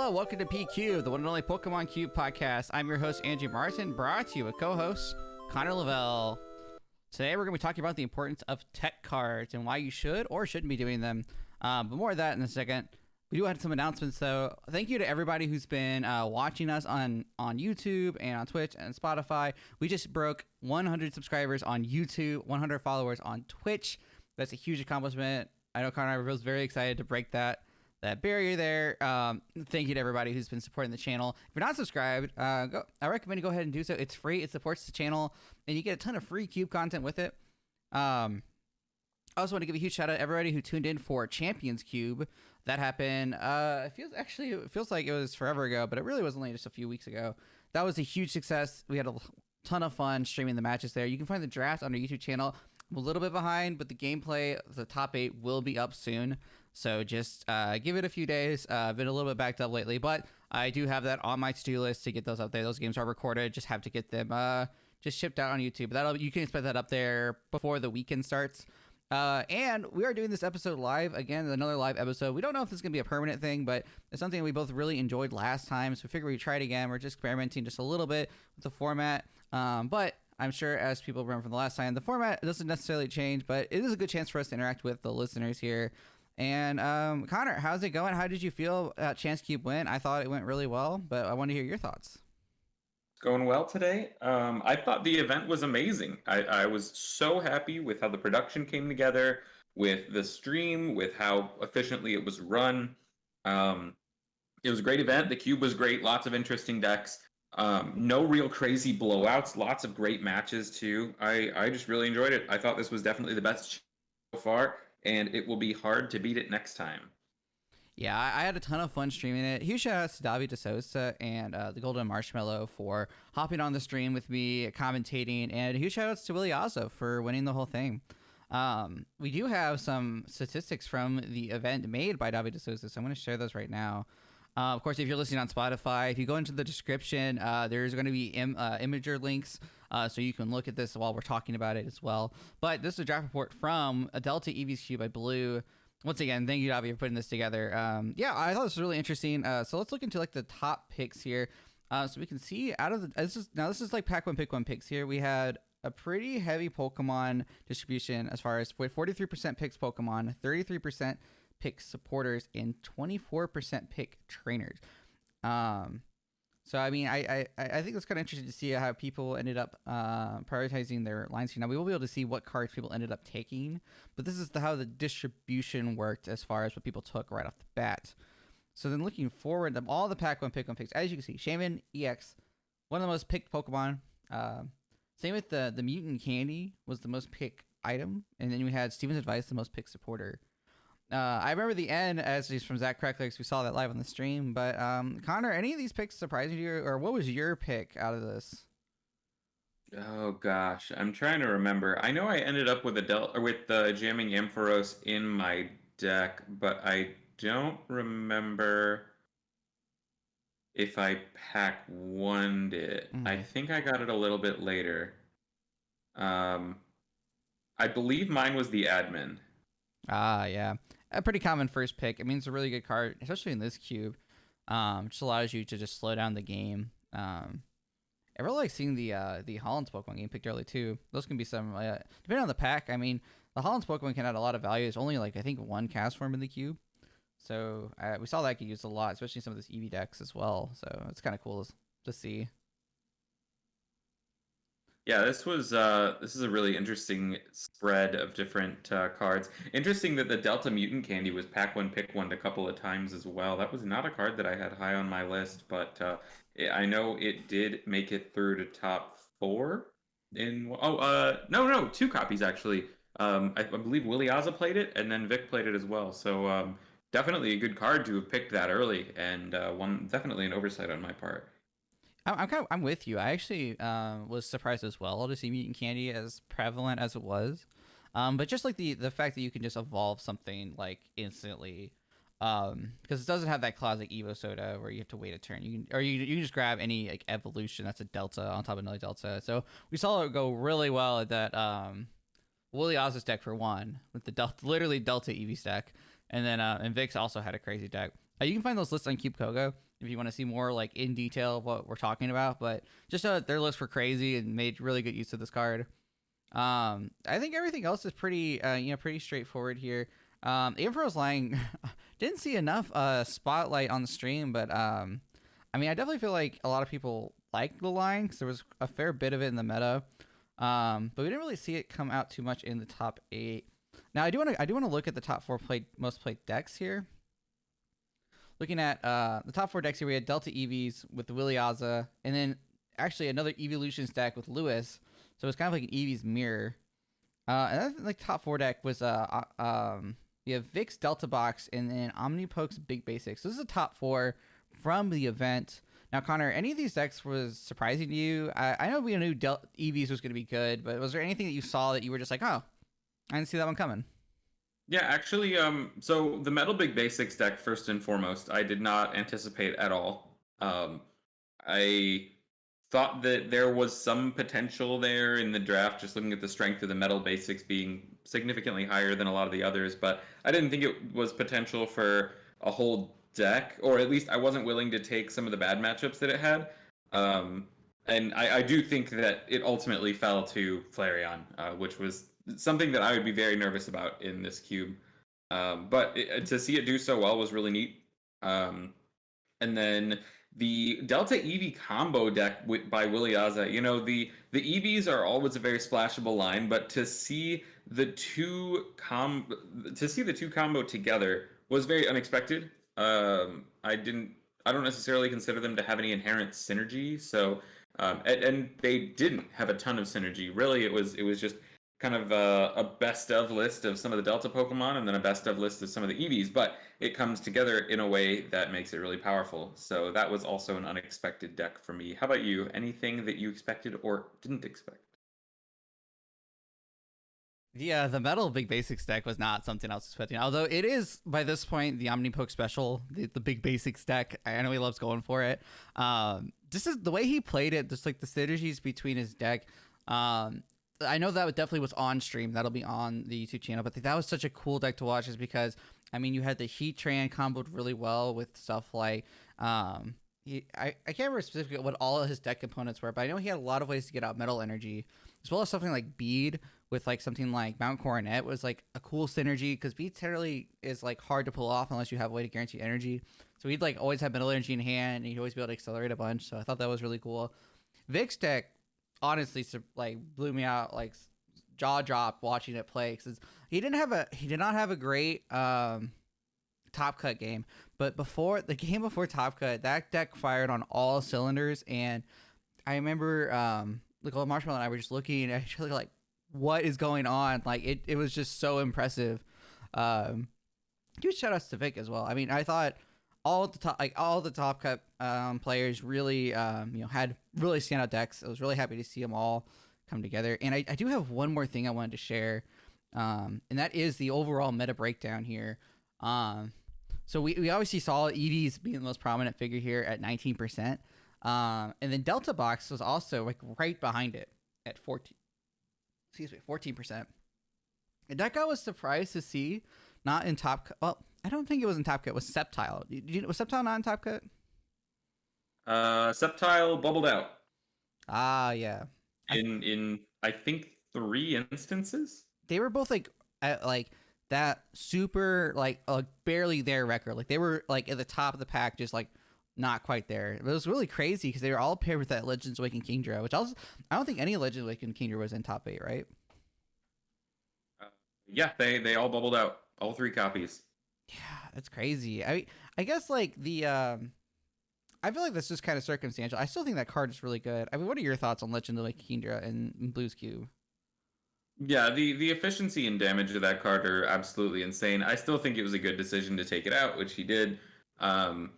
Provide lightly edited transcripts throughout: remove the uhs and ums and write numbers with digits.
Hello, welcome to PQ, the one and only Pokemon Cube podcast. I'm your host, Andrew Martin, brought to you with co-host Connor Lavelle. Today, we're going to be talking about the importance of tech cards and why you should or shouldn't be doing them. But more of that in a second. We do have some announcements, though. Thank you to everybody who's been watching us on YouTube and on Twitch and Spotify. We just broke 100 subscribers on YouTube, 100 followers on Twitch. That's a huge accomplishment. I know Connor was very excited to break that barrier there. Thank you to everybody who's been supporting the channel. If you're not subscribed, I recommend you go ahead and do so. It's free. It supports the channel, and you get a ton of free Cube content with it. I also want to give a huge shout out to everybody who tuned in for Champions Cube. That happened. It feels like it was forever ago, but it really was only just a few weeks ago. That was a huge success. We had a ton of fun streaming the matches there. You can find the draft on our YouTube channel. I'm a little bit behind, but the gameplay, the top 8 will be up soon. So just give it a few days. I've been a little bit backed up lately, but I do have that on my to-do list to get those up there. Those games are recorded. Just have to get them just shipped out on YouTube. You can expect that up there before the weekend starts. And we are doing this episode live. Again, another live episode. We don't know if this is going to be a permanent thing, but it's something we both really enjoyed last time. So we figured we'd try it again. We're just experimenting just a little bit with the format. But I'm sure, as people remember from the last time, the format doesn't necessarily change, but it is a good chance for us to interact with the listeners here. And Connor, how's it going? How did you feel about Chance Cube win? I thought it went really well, but I want to hear your thoughts. It's going well today. I thought the event was amazing. I was so happy with how the production came together, with the stream, with how efficiently it was run. It was a great event. The Cube was great. Lots of interesting decks. No real crazy blowouts. Lots of great matches too. I just really enjoyed it. I thought this was definitely the best so far, and it will be hard to beat it next time. Yeah, I had a ton of fun streaming it. Huge shout outs to Davi DeSosa and the Golden Marshmallow for hopping on the stream with me, commentating, and huge shout outs to Willie Ozzo for winning the whole thing. We do have some statistics from the event made by Davi DeSosa, so I'm going to share those right now. Of course, if you're listening on Spotify, if you go into the description, there's going to be imager links, so you can look at this while we're talking about it as well. But this is a draft report from a Delta EV's Cube by Blue. Once again, thank you, Davi, for putting this together. Yeah, I thought this was really interesting. So let's look into like the top picks here. So we can see out of the this is like Pack 1 Pick 1 picks here. We had a pretty heavy Pokemon distribution as far as 43% picks Pokemon, 33% pick supporters, and 24% pick trainers. So I mean, I think it's kind of interesting to see how people ended up prioritizing their lines here. Now we will be able to see what cards people ended up taking, but this is how the distribution worked as far as what people took right off the bat. So then looking forward, all the Pack 1 Pick 1 picks, as you can see, Shaman EX, one of the most picked Pokemon. Same with the Mutant Candy was the most picked item, and then we had Steven's Advice, the most picked supporter. I remember the end, as he's from Zach Cracklex. We saw that live on the stream. But Connor, any of these picks surprising you, or what was your pick out of this? Oh gosh, I'm trying to remember. I know I ended up with the Jamming Ampharos in my deck, but I don't remember if I pack one it. Mm-hmm. I think I got it a little bit later. I believe mine was the Admin. Yeah. A pretty common first pick. I mean, it's a really good card, especially in this cube. Just allows you to just slow down the game. I really like seeing the Holland's Pokemon game picked early too. Those can be some, depending on the pack. I mean, the Holland's Pokemon can add a lot of value. It's only like, I think, one cast form in the cube. So we saw that get used a lot, especially some of this EV decks as well. So it's kind of cool to see. Yeah, this is a really interesting spread of different cards. Interesting that the Delta Mutant Candy was Pack 1 Pick 1 a couple of times as well. That was not a card that I had high on my list, but I know it did make it through to top 4. No, 2 copies actually. I believe Willie Ozza played it, and then Vic played it as well. So definitely a good card to have picked that early, and definitely an oversight on my part. I'm with you. I actually was surprised as well to see Mutant Candy as prevalent as it was. But just like the fact that you can just evolve something like instantly, because it doesn't have that classic Evo Soda where you have to wait a turn. You can just grab any like evolution that's a Delta on top of another Delta. So we saw it go really well at that Willie Oz's deck for one with the literally Delta Eevee stack, and then and Vix also had a crazy deck. You can find those lists on CubeCogo. if you want to see more like in detail of what we're talking about. But just know that their lists were crazy and made really good use of this card. I think everything else is pretty pretty straightforward here. Emperor's Lying didn't see enough spotlight on the stream, but I mean, I definitely feel like a lot of people like the line because there was a fair bit of it in the meta. But we didn't really see it come out too much in the top 8. Now I do want to look at the top 4 most played decks here. Looking at the top 4 decks here, we had Delta EVs with the Williaza, and then actually another Evolutions deck with Lewis. So it's kind of like an Eevee's mirror. And then like top 4 deck was you have Vix Delta Box and then Omnipokes Big Basics. So this is the top 4 from the event. Now, Connor, any of these decks was surprising to you? I know we knew Eevees was going to be good, but was there anything that you saw that you were just like, oh, I didn't see that one coming? Yeah, actually, so the Metal Big Basics deck, first and foremost, I did not anticipate at all. I thought that there was some potential there in the draft, just looking at the strength of the Metal Basics being significantly higher than a lot of the others, but I didn't think it was potential for a whole deck, or at least I wasn't willing to take some of the bad matchups that it had. And I do think that it ultimately fell to Flareon, which was something that I would be very nervous about in this cube. But to see it do so well was really neat. And then the Delta Eevee combo deck by Williaza, you know, the Eevees are always a very splashable line, but to see the two combo together was very unexpected. I don't necessarily consider them to have any inherent synergy. So, and they didn't have a ton of synergy. Really, it was just kind of a best of list of some of the Delta Pokemon and then a best of list of some of the Eevees, but it comes together in a way that makes it really powerful. So that was also an unexpected deck for me. How about you? Anything that you expected or didn't expect? Yeah, the Metal Big Basics deck was not something I was expecting. Although it is, by this point, the Omnipoke special, the Big Basics deck. I know he loves going for it. This is the way he played it, just like the synergies between his deck. I know that definitely was on stream. That'll be on the YouTube channel. But that was such a cool deck to watch, is because I mean, you had the Heatran comboed really well with stuff like I can't remember specifically what all of his deck components were, but I know he had a lot of ways to get out Metal Energy, as well as something like Bead with like something like Mount Coronet was like a cool synergy, because Bead literally is like hard to pull off unless you have a way to guarantee energy. So he'd like always have Metal Energy in hand, and he'd always be able to accelerate a bunch. So I thought that was really cool. Vic's deck honestly like blew me out, like jaw drop watching it play, because he did not have a great Top Cut game, but before Top Cut, that deck fired on all cylinders. And I remember like Marshmallow and I were just looking and actually like, what is going on? Like it was just so impressive. Huge shout outs to Vic as well. I mean, I thought all the Top Cut players really had really standout decks. I was really happy to see them all come together. And I do have one more thing I wanted to share, and that is the overall meta breakdown here. So we obviously saw Eevees being the most prominent figure here at 19%, and then Delta Box was also like right behind it at 14%. And that guy was surprised to see not in Top Cut. Well, I don't think it was in Top Cut. It was Sceptile. Was Sceptile not in Top Cut? Sceptile bubbled out. Ah, yeah. In I think 3 instances. They were both like at like that super like barely there record. Like they were like at the top of the pack, just like not quite there. It was really crazy because they were all paired with that Legends Awakened Kingdra, which I don't think any Legends Awakened Kingdra was in top 8, right? Yeah, they all bubbled out, all 3 copies. Yeah, that's crazy. I guess like I feel like that's just kind of circumstantial. I still think that card is really good. I mean, what are your thoughts on Legend of like Kingdra and Blue's Cube? Yeah, the efficiency and damage of that card are absolutely insane. I still think it was a good decision to take it out, which he did. And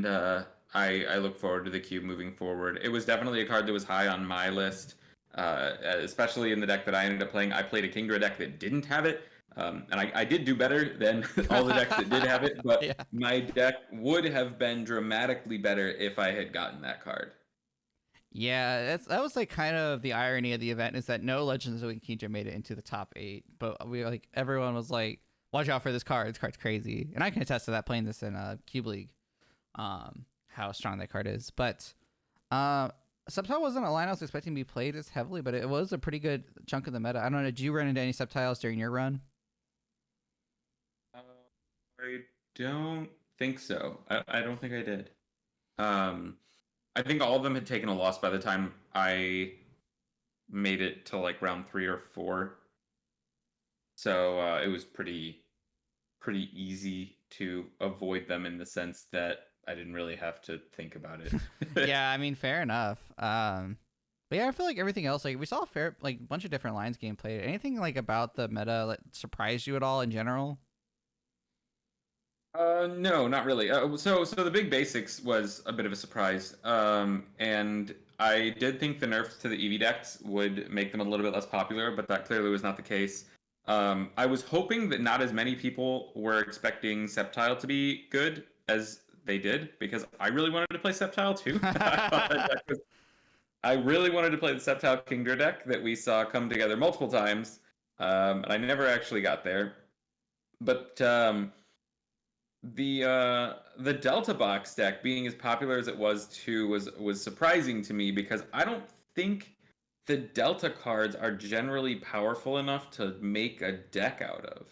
I look forward to the cube moving forward. It was definitely a card that was high on my list, especially in the deck that I ended up playing. I played a Kingdra deck that didn't have it, and I did do better than all the decks that did have it, but yeah. My deck would have been dramatically better if I had gotten that card. Yeah, that was like kind of the irony of the event, is that no Legends of Kingdra made it into the top 8, but everyone was like, watch out for this card. This card's crazy. And I can attest to that playing this in Cube League. how strong that card is. But uh, Sceptile wasn't a line I was expecting to be played as heavily, but it was a pretty good chunk of the meta. I don't know. Did you run into any Sceptiles during your run? Uh, I don't think so. I don't think I did. Um, I think all of them had taken a loss by the time I made it to like round 3 or 4. So it was pretty easy to avoid them in the sense that I didn't really have to think about it. Yeah, I mean, fair enough. But yeah, I feel like everything else, like we saw a fair, like bunch of different lines game played. Anything like about the meta that surprised you at all in general? No, not really. So the big basics was a bit of a surprise. And I did think the nerfs to the EV decks would make them a little bit less popular, but that clearly was not the case. I was hoping that not as many people were expecting Sceptile to be good as they did, because I really wanted to play Sceptile too. I really wanted to play the Sceptile Kingdra deck that we saw come together multiple times, and I never actually got there. But the Delta Box deck being as popular as it was too was surprising to me, because I don't think the Delta cards are generally powerful enough to make a deck out of.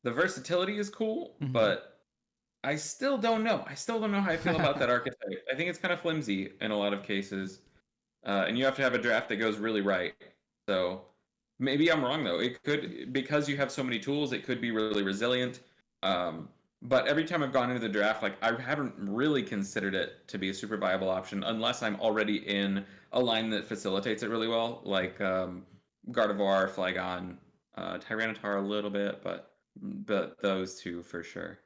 The versatility is cool, but I still don't know. I still don't know how I feel about that archetype. I think it's kind of flimsy in a lot of cases, and you have to have a draft that goes really right. So maybe I'm wrong though. It could, because you have so many tools, it could be really resilient. But every time I've gone into the draft, like I haven't really considered it to be a super viable option unless I'm already in a line that facilitates it really well, like Gardevoir, Flygon, Tyranitar a little bit, but those two for sure.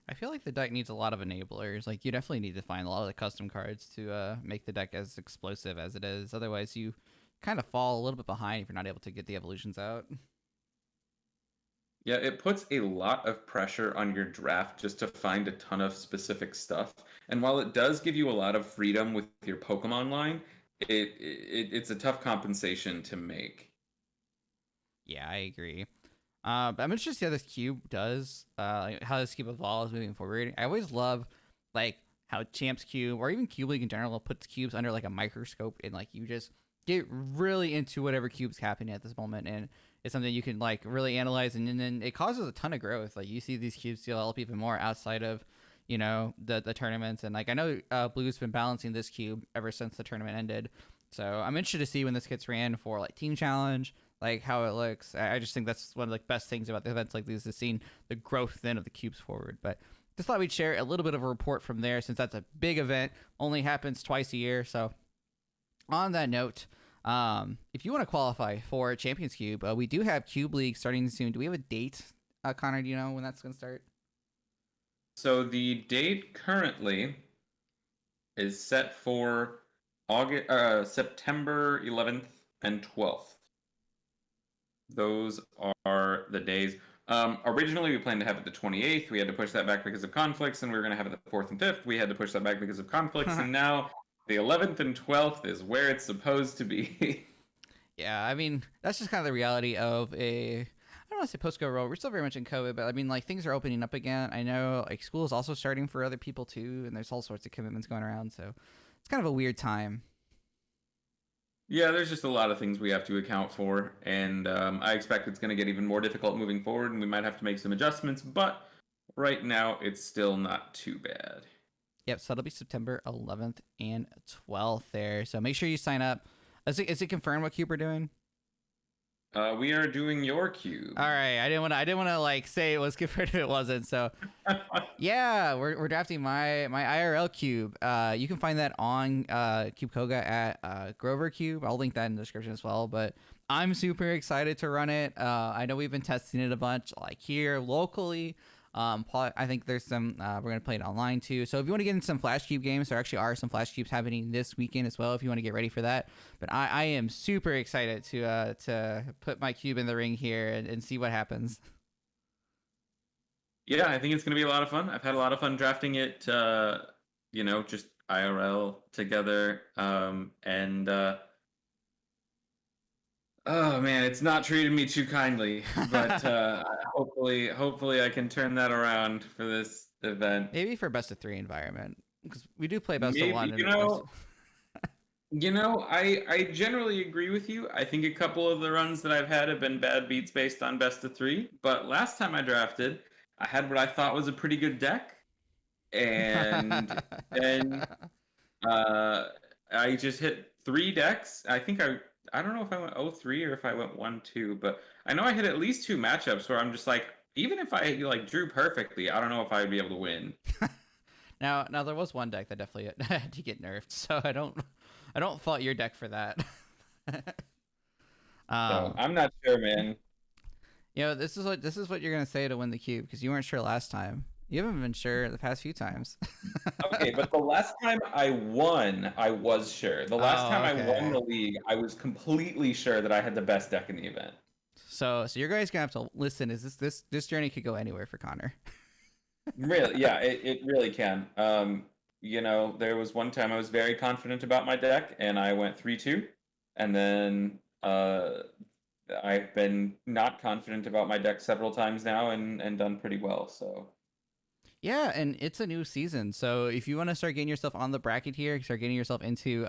I feel like the deck needs a lot of enablers. Like you definitely need to find a lot of the custom cards to make the deck as explosive as it is. Otherwise, you kind of fall a little bit behind if you're not able to get the evolutions out. Yeah, it puts a lot of pressure on your draft just to find a ton of specific stuff. And while it does give you a lot of freedom with your Pokemon line, it's a tough compensation to make. Yeah, I agree. But I'm interested to see how this cube does, like, how this cube evolves moving forward. I always love like how Champs Cube or even Cube League in general puts cubes under like a microscope, and like you just get really into whatever cube's happening at this moment, and it's something you can like really analyze, and then it causes a ton of growth. Like you see these cubes develop even more outside of the tournaments, and like I know Blue's been balancing this cube ever since the tournament ended. So I'm interested to see when this gets ran for like Team Challenge, like how it looks. I just think that's one of the best things about the events like these is seeing the growth then of the cubes forward. But just thought we'd share a little bit of a report from there, since that's a big event, only happens twice a year. So on that note, if you want to qualify for Champions Cube, we do have Cube League starting soon. Do we have a date, Connor? Do you know when that's going to start? So the date currently is set for September 11th and 12th. Those are the days. Originally, we planned to have it the 28th. We had to push that back because of conflicts, and we were going to have it the 4th and 5th. We had to push that back because of conflicts, and now the 11th and 12th is where it's supposed to be. Yeah, I mean, that's just kind of the reality of a, I don't want to say post-COVID world. We're still very much in COVID, but I mean, like, things are opening up again. I know, like, school is also starting for other people, too, and there's all sorts of commitments going around, so it's kind of a weird time. Yeah, there's just a lot of things we have to account for, and I expect it's going to get even more difficult moving forward, and we might have to make some adjustments, but right now, it's still not too bad. Yep, so it'll be September 11th and 12th there, so make sure you sign up. Is it confirmed what cube we're doing? We are doing your cube. All right, I didn't want to like say it was confirmed if it wasn't. So, yeah, we're drafting my IRL cube. You can find that on Cube Koga at Grover Cube. I'll link that in the description as well. But I'm super excited to run it. I know we've been testing it a bunch, like here locally. I think there's some. We're gonna play it online too. So if you want to get into some Flash Cube games, there actually are some Flash Cubes happening this weekend as well. If you want to get ready for that, but I am super excited to put my cube in the ring here and see what happens. Yeah, I think it's gonna be a lot of fun. I've had a lot of fun drafting it. Just IRL together, and oh man, it's not treated me too kindly, but hopefully I can turn that around for event. Maybe for best of 3 environment, because we do play best of Maybe, 1 and best of... I generally agree with you. I think a couple of the runs that I've had have been bad beats based on best of 3. But last time I drafted, I had what I thought was a pretty good deck, and then uh, I just hit 3 decks. I don't know if I went 0-3 or if I went 1-2, but I know I hit at least 2 matchups where I'm just like, even if I like drew perfectly, I don't know if I'd be able to win. Now there was one deck that definitely had to get nerfed, so I don't fault your deck for that. So um, I'm not sure, man. this is what you're gonna say to win the cube because you weren't sure last time. You haven't been sure the past few times. Okay, but the last time I won, I was sure. The last Oh, time I won okay. the league, I was completely sure that I had the best deck in the event. So you guys gonna have to listen. Is this journey could go anywhere for Connor? Really, yeah, it really can. There was one time I was very confident about my deck, and I went 3-2, and then I've been not confident about my deck several times now, and done pretty well. So Yeah, and it's a new season, so if you want to start getting yourself on the bracket here, start getting yourself into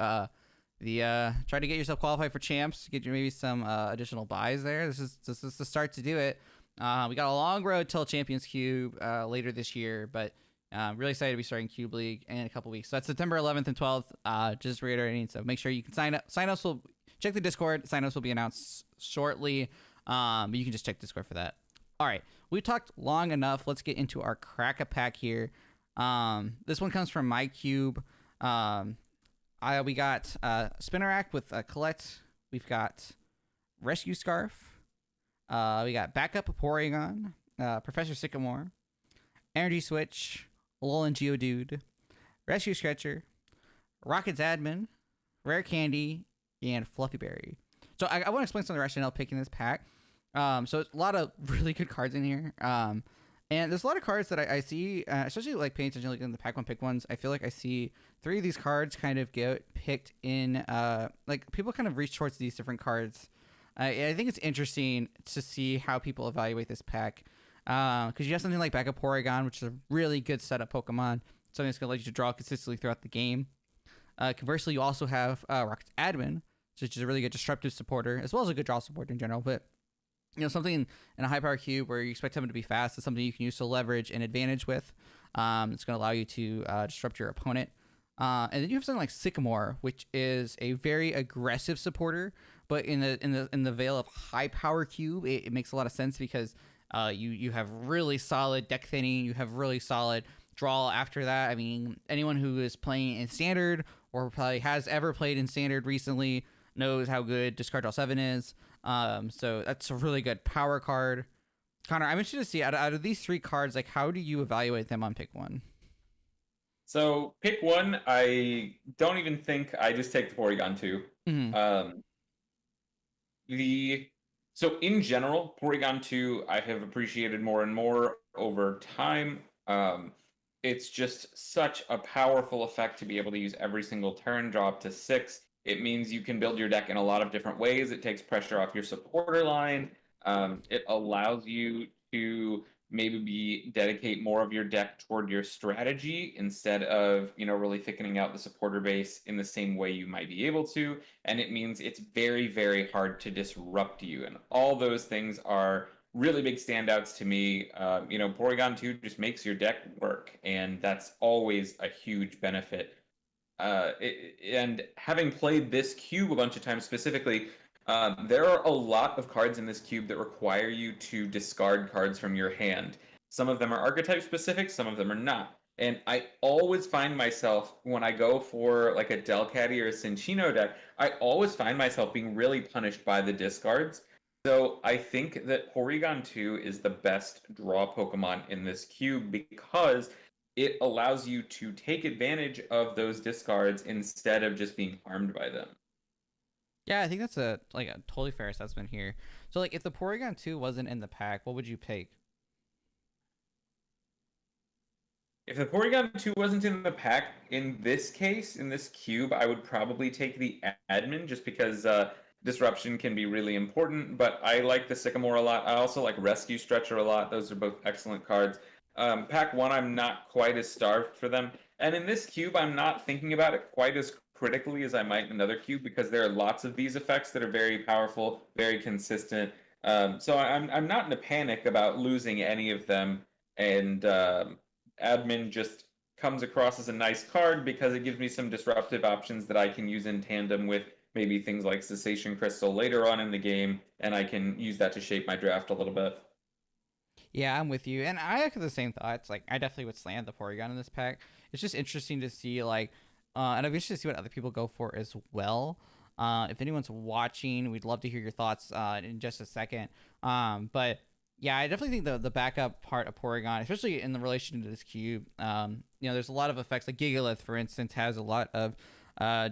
the try to get yourself qualified for champs, get you maybe some additional buys there. This is the start to do it. We got a long road till Champions Cube later this year, but really excited to be starting Cube League in a couple weeks. So that's September 11th and 12th. Just reiterating, so make sure you can sign up. Sign-ups will check the Discord. Sign-ups will be announced shortly. But you can just check Discord for that. All right, we talked long enough. Let's get into our crack-a-pack here. This one comes from MyCube. We got Spinner Rack with Colette. We've got Rescue Scarf. We got Backup Porygon, Professor Sycamore, Energy Switch, Alolan Geodude, Rescue Stretcher, Rocket's Admin, Rare Candy, and Fluffy Berry. So I want to explain some of the rationale picking this pack. So it's a lot of really good cards in here. And there's a lot of cards that I see, especially like paying attention like in the pack one pick ones. I feel like I see 3 of these cards kind of get picked in, like people kind of reach towards these different cards. I think it's interesting to see how people evaluate this pack. Because you have something like Backup Porygon, which is a really good setup Pokemon. Something that's going to let you to draw consistently throughout the game. Conversely, you also have Rocket's Admin, which is a really good disruptive supporter, as well as a good draw supporter in general. But something in a high power cube where you expect them to be fast is something you can use to leverage an advantage with. It's going to allow you to disrupt your opponent. And then you have something like Sycamore, which is a very aggressive supporter, but in the veil of high power cube, it makes a lot of sense because you have really solid deck thinning, you have really solid draw after that. I mean, anyone who is playing in standard or probably has ever played in standard recently knows how good Discard Draw 7 is. So that's a really good power card. Connor, I'm interested to see out of these 3 cards, like how do you evaluate them on pick 1? So pick 1, I don't even think. I just take the Porygon 2. Mm-hmm. So in general, Porygon 2 I have appreciated more and more over time. It's just such a powerful effect to be able to use every single turn, draw up to 6. It means you can build your deck in a lot of different ways. It takes pressure off your supporter line. It allows you to maybe dedicate more of your deck toward your strategy instead of really thickening out the supporter base in the same way you might be able to. And it means it's very, very hard to disrupt you. And all those things are really big standouts to me. Porygon 2 just makes your deck work, and that's always a huge benefit. And having played this cube a bunch of times specifically, there are a lot of cards in this cube that require you to discard cards from your hand. Some of them are archetype specific, some of them are not. And I always find myself, when I go for like a Delcatty or a Cinccino deck, I always find myself being really punished by the discards. So I think that Porygon 2 is the best draw Pokemon in this cube because it allows you to take advantage of those discards instead of just being harmed by them. Yeah, I think that's a totally fair assessment here. So like if the Porygon 2 wasn't in the pack, what would you pick? If the Porygon 2 wasn't in the pack, in this case, in this cube, I would probably take the admin just because disruption can be really important, but I like the Sycamore a lot. I also like Rescue Stretcher a lot. Those are both excellent cards. Pack one, I'm not quite as starved for them. And in this cube, I'm not thinking about it quite as critically as I might in another cube because there are lots of these effects that are very powerful, very consistent. So I'm not in a panic about losing any of them. And admin just comes across as a nice card because it gives me some disruptive options that I can use in tandem with maybe things like Cessation Crystal later on in the game, and I can use that to shape my draft a little bit. Yeah, I'm with you, and I echo the same thoughts. Like, I definitely would slam the Porygon in this pack. It's just interesting to see, like, and I'm interested to see what other people go for as well. If anyone's watching, we'd love to hear your thoughts in just a second. But yeah, I definitely think the backup part of Porygon, especially in the relation to this cube, there's a lot of effects. Like Gigalith, for instance, has a lot of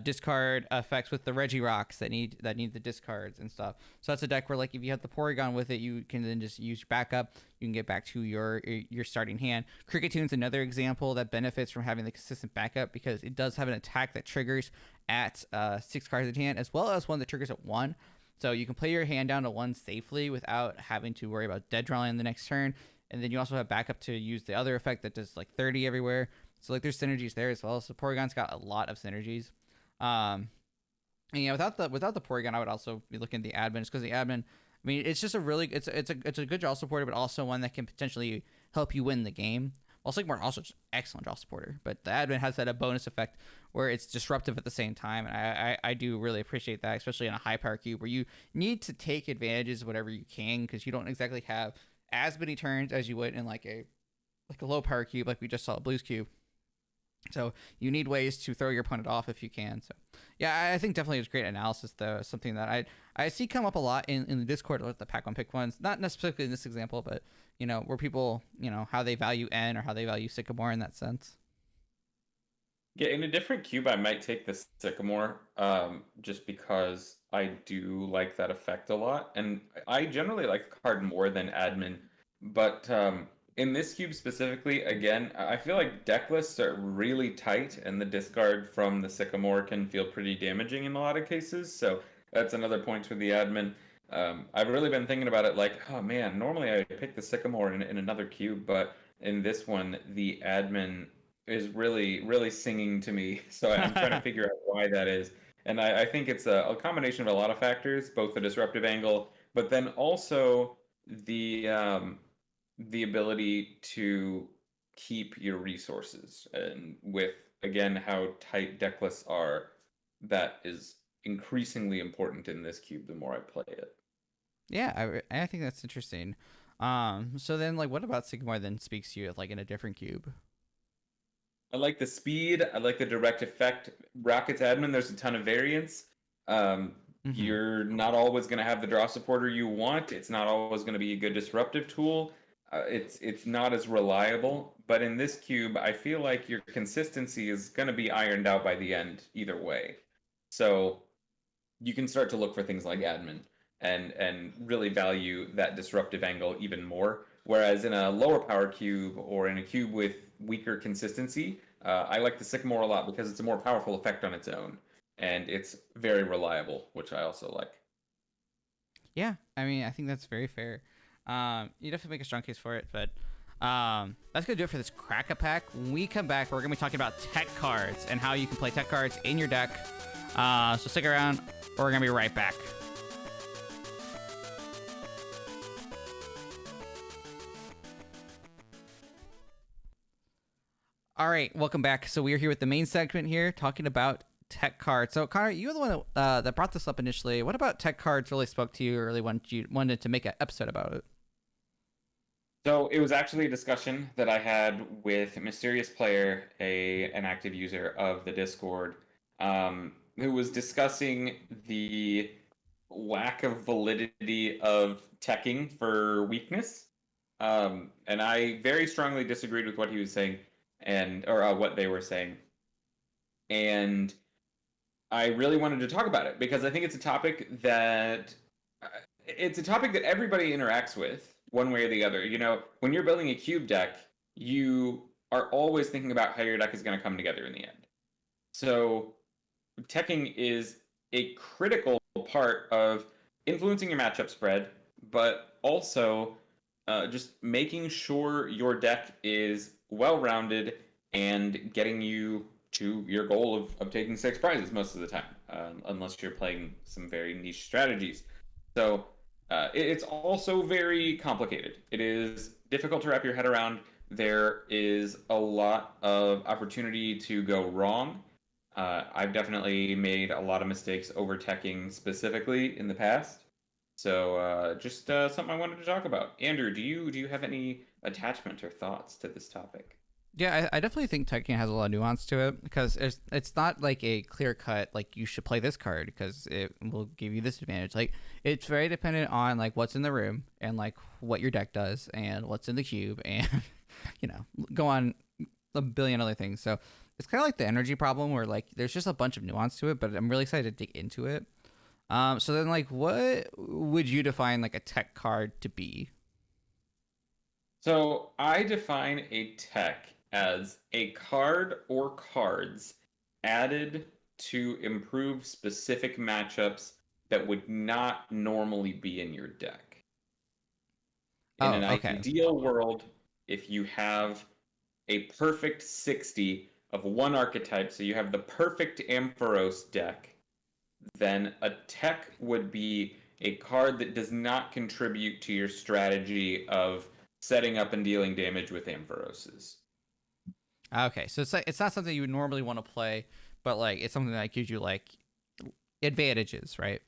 discard effects with the Regirocks that need the discards and stuff. So that's a deck where, like, if you have the Porygon with it, you can then just use backup. You can get back to your starting hand. Kricketune another example that benefits from having the consistent backup because it does have an attack that triggers at 6 cards in hand, as well as one that triggers at 1. So you can play your hand down to 1 safely without having to worry about dead drawing the next turn. And then you also have backup to use the other effect that does like 30 everywhere. So like there's synergies there as well. So Porygon's got a lot of synergies. Um, and yeah, without the Porygon, I would also be looking at the admin, just because the admin. I mean, it's just a really it's a good draw supporter, but also one that can potentially help you win the game. Well, Sigmar also just excellent draw supporter, but the admin has that a bonus effect where it's disruptive at the same time, and I do really appreciate that, especially in a high power cube where you need to take advantages of whatever you can because you don't exactly have as many turns as you would in like a low power cube like we just saw a Blues cube. So you need ways to throw your opponent off if you can. So yeah, I think definitely it's great analysis though. Something that I see come up a lot in the Discord with the pack one pick ones. Not necessarily in this example, but where people how they value N or how they value Sycamore in that sense. Yeah, in a different cube, I might take the Sycamore, just because I do like that effect a lot, and I generally like the card more than Admin. But in this cube specifically, again, I feel like deck lists are really tight, and the discard from the Sycamore can feel pretty damaging in a lot of cases. So that's another point for the Admin. I've really been thinking about it like, oh man, normally I pick the Sycamore in another cube, but in this one, the Admin is really, really singing to me. So I'm trying to figure out why that is. And I think it's a combination of a lot of factors, both the disruptive angle, but then also the ability to keep your resources. And with, again, how tight deck lists are, that is increasingly important in this cube the more I play it. Yeah, I think that's interesting. So then, like, what about Sycamore then speaks to you like in a different cube? I like the speed. I like the direct effect. Rocket's admin, there's a ton of variance. Um, Mm-hmm. you're not always going to have the draw supporter you want. It's not always going to be a good disruptive tool. It's not as reliable. But in this cube, I feel like your consistency is going to be ironed out by the end either way. So you can start to look for things like admin and really value that disruptive angle even more. Whereas in a lower power cube or in a cube with weaker consistency, I like the Sycamore a lot because it's a more powerful effect on its own, and it's very reliable, which I also like. Yeah, I mean, I think that's very fair. You definitely make a strong case for it, but that's gonna do it for this Crack a Pack. When we come back, we're gonna be talking about tech cards and how you can play tech cards in your deck. So stick around. We're gonna be right back. All right, welcome back. So we are here with the main segment here, talking about tech cards. So Connor, you were the one that brought this up initially. What about tech cards really spoke to you, or really wanted to make an episode about it? So it was actually a discussion that I had with a Mysterious Player, an active user of the Discord, who was discussing the lack of validity of teching for weakness. And I very strongly disagreed with what he was saying or what they were saying. And I really wanted to talk about it because I think it's a topic that everybody interacts with one way or the other. When you're building a cube deck, you are always thinking about how your deck is going to come together in the end. So teching is a critical part of influencing your matchup spread, but also just making sure your deck is well-rounded and getting you to your goal of taking 6 prizes most of the time, unless you're playing some very niche strategies. So it's also very complicated. It is difficult to wrap your head around. There is a lot of opportunity to go wrong. I've definitely made a lot of mistakes over teching specifically in the past. So just something I wanted to talk about. Andrew, do you have any attachment or thoughts to this topic? Yeah, I definitely think Tekken has a lot of nuance to it because it's not like a clear cut like you should play this card because it will give you this advantage. Like it's very dependent on like what's in the room and like what your deck does and what's in the cube and go on a billion other things. So it's kind of like the energy problem where like there's just a bunch of nuance to it, but I'm really excited to dig into it. So then like what would you define like a tech card to be? So I define a tech as a card or cards added to improve specific matchups that would not normally be in your deck. In Oh, an okay. ideal world, if you have a perfect 60 of one archetype, so you have the perfect Ampharos deck, then a tech would be a card that does not contribute to your strategy of setting up and dealing damage with Ampharoses. Okay, so it's like it's not something you would normally want to play, but like it's something that gives you like advantages, right?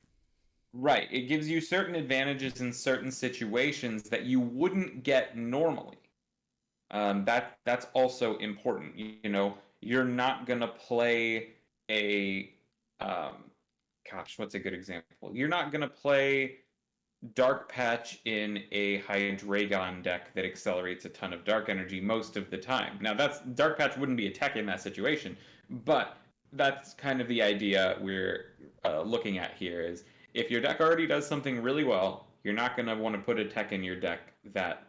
Right. It gives you certain advantages in certain situations that you wouldn't get normally. That's also important. You're not gonna play a gosh, what's a good example? You're not gonna play Dark Patch in a Hydreigon deck that accelerates a ton of dark energy most of the time. Now, that's Dark Patch wouldn't be a tech in that situation, but that's kind of the idea we're looking at here. Is if your deck already does something really well, you're not going to want to put a tech in your deck that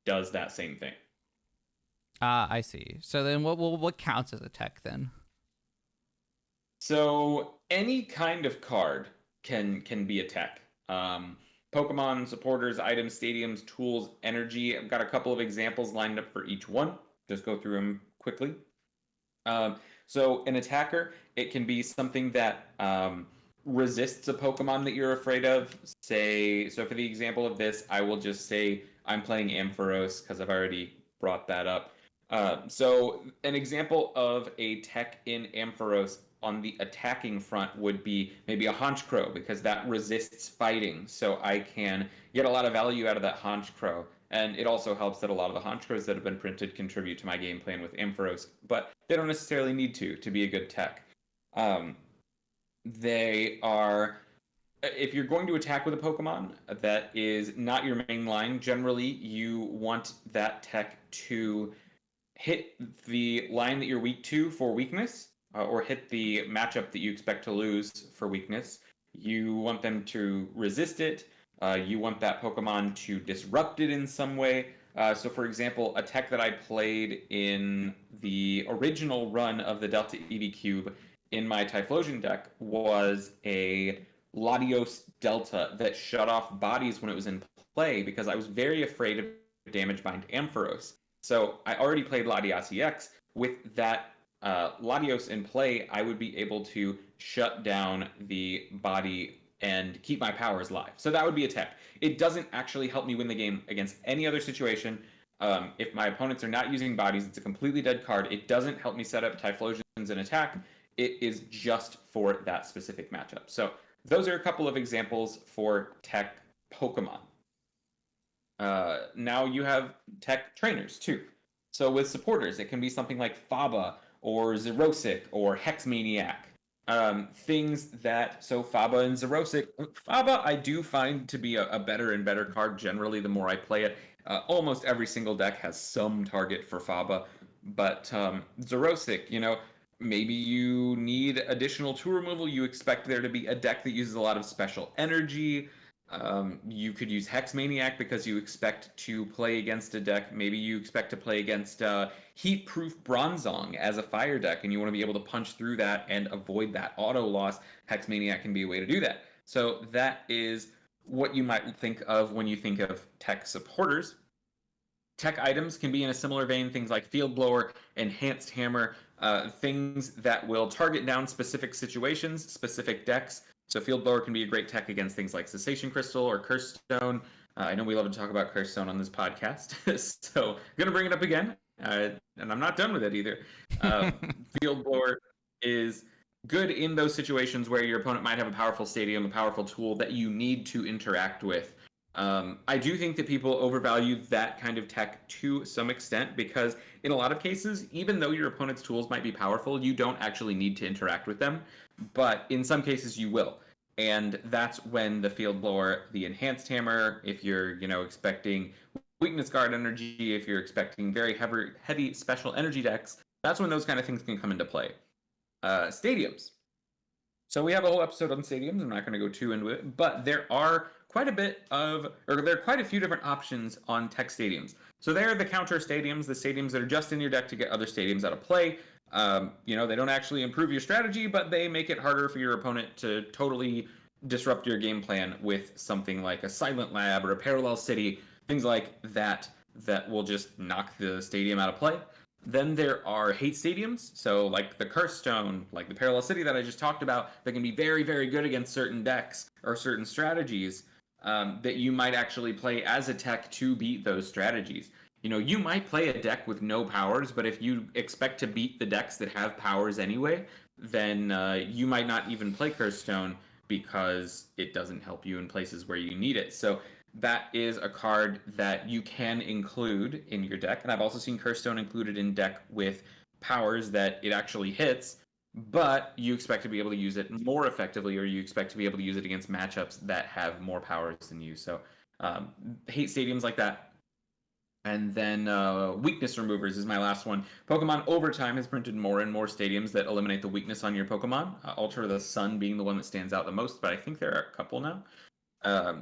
does that same thing. Ah, I see. So then what counts as a tech then? So any kind of card can be a tech. Pokemon supporters, items, stadiums, tools, energy. I've got a couple of examples lined up for each one. Just go through them quickly. So an attacker, it can be something that resists a Pokemon that you're afraid of. Say, so for the example of this, I will just say I'm playing Ampharos because I've already brought that up. So an example of a tech in Ampharos on the attacking front would be maybe a Honchkrow because that resists fighting. So I can get a lot of value out of that Honchkrow. And it also helps that a lot of the Honchkrows that have been printed contribute to my game plan with Ampharos, but they don't necessarily need to be a good tech. They are if you're going to attack with a Pokemon that is not your main line, generally you want that tech to hit the line that you're weak to for weakness, or hit the matchup that you expect to lose for weakness. You want them to resist it. You want that Pokemon to disrupt it in some way. So, for example, a tech that I played in the original run of the Delta EV Cube in my Typhlosion deck was a Latios Delta that shut off bodies when it was in play because I was very afraid of damage bind Ampharos. So I already played Latias EX. With that Latios in play, I would be able to shut down the body and keep my powers live. So that would be a tech. It doesn't actually help me win the game against any other situation. If my opponents are not using bodies, it's a completely dead card. It doesn't help me set up Typhlosions and attack. It is just for that specific matchup. So those are a couple of examples for tech Pokemon. Now you have tech trainers too. So with supporters, it can be something like Faba or Xerosic or Hexmaniac. Things that, so Faba and Xerosic. Faba I do find to be a better and better card generally the more I play it. Almost every single deck has some target for Faba. But Xerosic, maybe you need additional tool removal. You expect there to be a deck that uses a lot of special energy. You could use Hexmaniac because you expect to play against a deck. Maybe you expect to play against Heat-Proof Bronzong as a fire deck, and you want to be able to punch through that and avoid that auto loss. Hexmaniac can be a way to do that. So that is what you might think of when you think of tech supporters. Tech items can be in a similar vein, things like Field Blower, Enhanced Hammer, things that will target down specific situations, specific decks. So Field Blower can be a great tech against things like Cessation Crystal or Curse Stone. I know we love to talk about Curse Stone on this podcast, so I'm going to bring it up again, and I'm not done with it either. Field Blower is good in those situations where your opponent might have a powerful stadium, a powerful tool that you need to interact with. I do think that people overvalue that kind of tech to some extent because in a lot of cases, even though your opponent's tools might be powerful, you don't actually need to interact with them. But in some cases, you will. And that's when the Field Blower, the Enhanced Hammer, if you're, expecting Weakness Guard energy, if you're expecting very heavy special energy decks, that's when those kind of things can come into play. Stadiums. So we have a whole episode on stadiums. I'm not going to go too into it, but there are quite a few different options on tech stadiums. So there are the counter stadiums, the stadiums that are just in your deck to get other stadiums out of play. They don't actually improve your strategy, but they make it harder for your opponent to totally disrupt your game plan with something like a Silent Lab or a Parallel City, things like that will just knock the stadium out of play. Then there are hate stadiums, so like the Curse Stone, like the Parallel City that I just talked about, that can be very, very good against certain decks or certain strategies that you might actually play as a tech to beat those strategies. You might play a deck with no powers, but if you expect to beat the decks that have powers anyway, then you might not even play Curse Stone because it doesn't help you in places where you need it. So that is a card that you can include in your deck. And I've also seen Curse Stone included in deck with powers that it actually hits, but you expect to be able to use it more effectively, or you expect to be able to use it against matchups that have more powers than you. So hate stadiums like that. And then weakness removers is my last one. Pokemon over time has printed more and more stadiums that eliminate the weakness on your Pokemon. Alter the Sun being the one that stands out the most, but I think there are a couple now.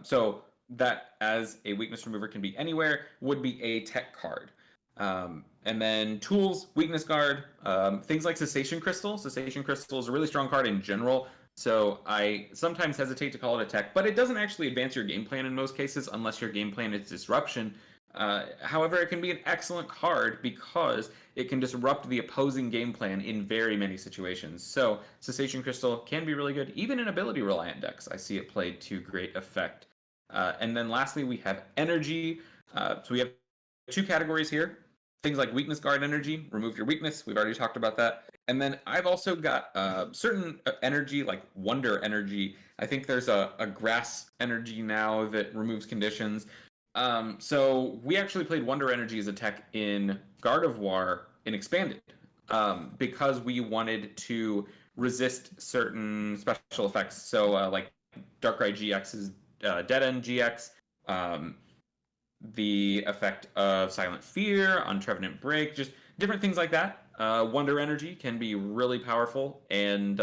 So that as a weakness remover can be anywhere, would be a tech card. And then tools, weakness guard, things like Cessation Crystal. Cessation Crystal is a really strong card in general, so I sometimes hesitate to call it a tech, but it doesn't actually advance your game plan in most cases unless your game plan is disruption. However, it can be an excellent card because it can disrupt the opposing game plan in very many situations. So Cessation Crystal can be really good, even in ability-reliant decks. I see it played to great effect. And then lastly, we have energy. So we have two categories here. Things like weakness guard energy, remove your weakness. We've already talked about that. And then I've also got certain energy, like wonder energy. I think there's a grass energy now that removes conditions. So we actually played wonder energy as a tech in Gardevoir in Expanded because we wanted to resist certain special effects. So like Darkrai GX's Dead End GX, the effect of Silent Fear on Trevenant Break, just different things like that. Wonder Energy can be really powerful, and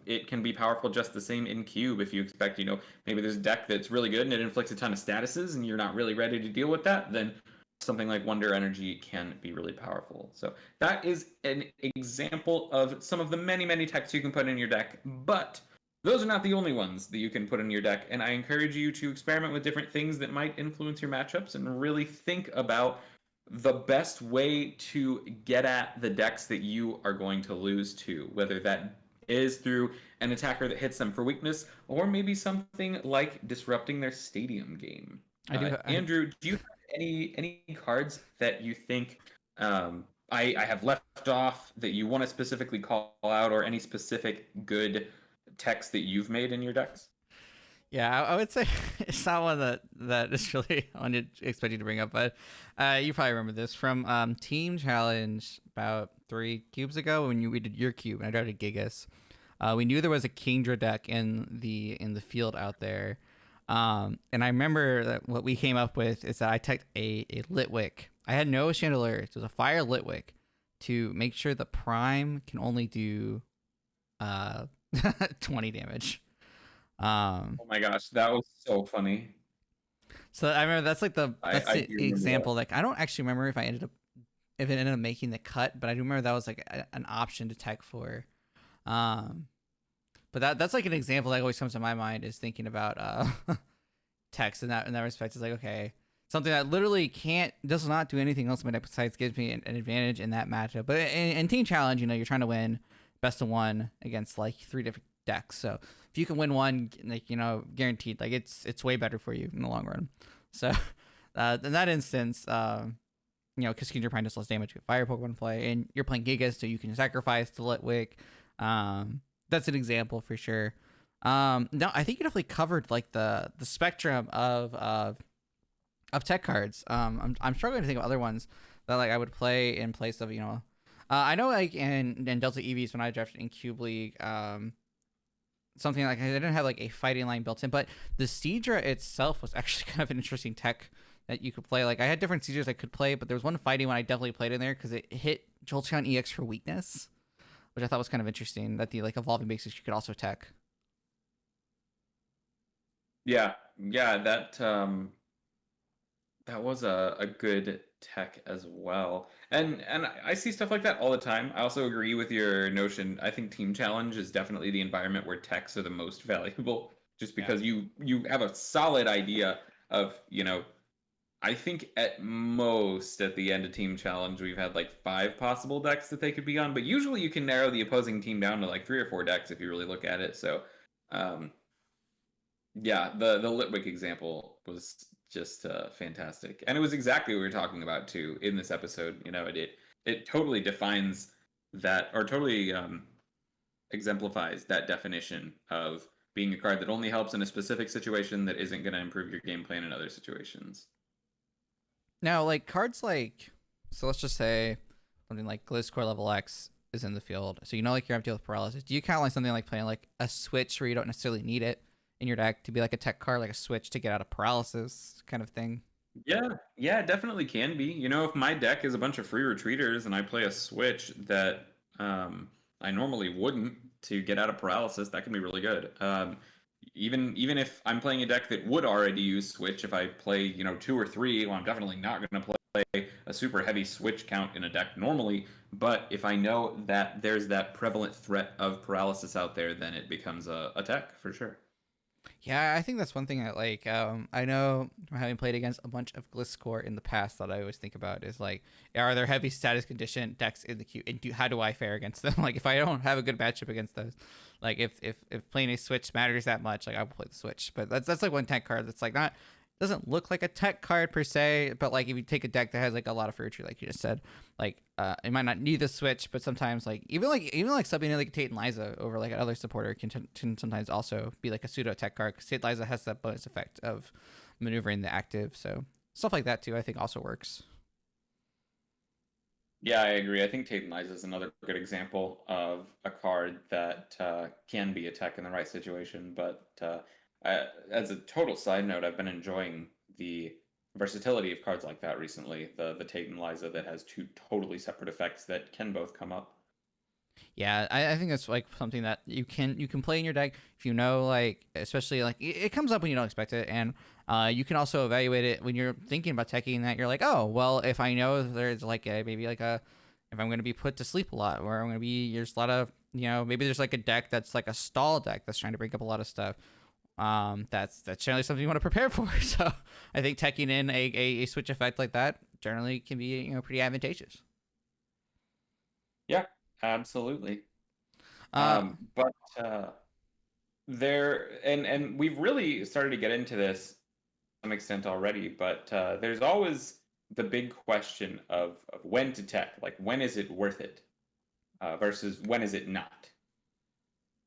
it can be powerful just the same in Cube if you expect, maybe there's a deck that's really good and it inflicts a ton of statuses and you're not really ready to deal with that, then something like Wonder Energy can be really powerful. So that is an example of some of the many, many techs you can put in your deck, but those are not the only ones that you can put in your deck, and I encourage you to experiment with different things that might influence your matchups and really think about the best way to get at the decks that you are going to lose to, whether that is through an attacker that hits them for weakness, or maybe something like disrupting their stadium game. Andrew, do you have any cards that you think I have left off that you want to specifically call out, or any specific good text that you've made in your decks? Yeah, I would say it's not one that is really I didn't expect you to bring up, but you probably remember this from Team Challenge about 3 cubes ago when we did your cube and I tried to Gigas. We knew there was a Kingdra deck in the field out there, and I remember that what we came up with is that I teched a Litwick. I had no Chandelier, so it was a Fire Litwick to make sure the Prime can only do 20 damage. Oh my gosh, that was so funny. So I remember that's like the example. That. Like I don't actually remember if it ended up making the cut, but I do remember that was like an option to tech for. But that's like an example that always comes to my mind is thinking about techs in that respect. It's like, okay, something that literally does not do anything else in my deck besides gives me an advantage in that matchup. But in team challenge, you're trying to win best of one against like 3 different decks. So if you can win one, like guaranteed, like it's way better for you in the long run. So in that instance, because Kindred Prime does less damage with fire Pokemon play, and you're playing Gigas, so you can sacrifice to Litwick. That's an example for sure. No, I think you definitely covered like the spectrum of tech cards. I'm struggling to think of other ones that like I would play in place of I know like in Delta EVs when I drafted in Cube League, something like I didn't have like a fighting line built in, but the Seadra itself was actually kind of an interesting tech that you could play. Like I had different Seadras I could play, but there was one fighting one I definitely played in there because it hit Jolteon EX for weakness, which I thought was kind of interesting. That the like evolving basics you could also tech. Yeah, that was a good tech as well. And I see stuff like that all the time. I also agree with your notion. I think Team Challenge is definitely the environment where techs are the most valuable, just because you have a solid idea of, I think at most at the end of Team Challenge we've had like 5 possible decks that they could be on, but usually you can narrow the opposing team down to like 3 or 4 decks if you really look at it. So yeah, the Litwick example was just fantastic, and it was exactly what we were talking about too in this episode. It totally defines that, or totally exemplifies that definition of being a card that only helps in a specific situation that isn't going to improve your game plan in other situations. Now, like cards like, so let's just say something like Gliscor level X is in the field, so like you're having to deal with paralysis. Do you count like something like playing like a switch where you don't necessarily need it in your deck to be like a tech card, like a switch to get out of paralysis kind of thing? Yeah, it definitely can be. If my deck is a bunch of free retreaters and I play a switch that I normally wouldn't to get out of paralysis, that can be really good. Even if I'm playing a deck that would already use switch, if I play 2 or 3, well, I'm definitely not going to play a super heavy switch count in a deck normally. But if I know that there's that prevalent threat of paralysis out there, then it becomes a tech for sure. Yeah, I think that's one thing that like I know from having played against a bunch of Gliscor in the past that I always think about is like, are there heavy status condition decks in the queue, and how do I fare against them? Like if I don't have a good matchup against those, like if playing a switch matters that much, like I will play the switch. But that's like one tech card that's like not doesn't look like a tech card per se, but like if you take a deck that has like a lot of fruit, like you just said, like it might not need the switch, but sometimes like even subbing in like Tate and Liza over like another supporter can sometimes also be like a pseudo tech card, because Tate Liza has that bonus effect of maneuvering the active, so stuff like that too I think also works. Yeah, I agree. I think Tate and Liza is another good example of a card that can be a tech in the right situation. But as a total side note, I've been enjoying the versatility of cards like that recently. The Tate and Liza that has 2 totally separate effects that can both come up. Yeah, I think that's like something that you can play in your deck if like, especially like it comes up when you don't expect it, and you can also evaluate it when you're thinking about teching that. You're like, oh well, if I know there's like if I'm going to be put to sleep a lot, or I'm going to be there's a lot of maybe there's like a deck that's like a stall deck that's trying to break up a lot of stuff. That's generally something you want to prepare for. So I think teching in a switch effect like that generally can be pretty advantageous. Yeah, absolutely. Uh, But there, and we've really started to get into this to some extent already, but there's always the big question of when to tech, like when is it worth it versus when is it not.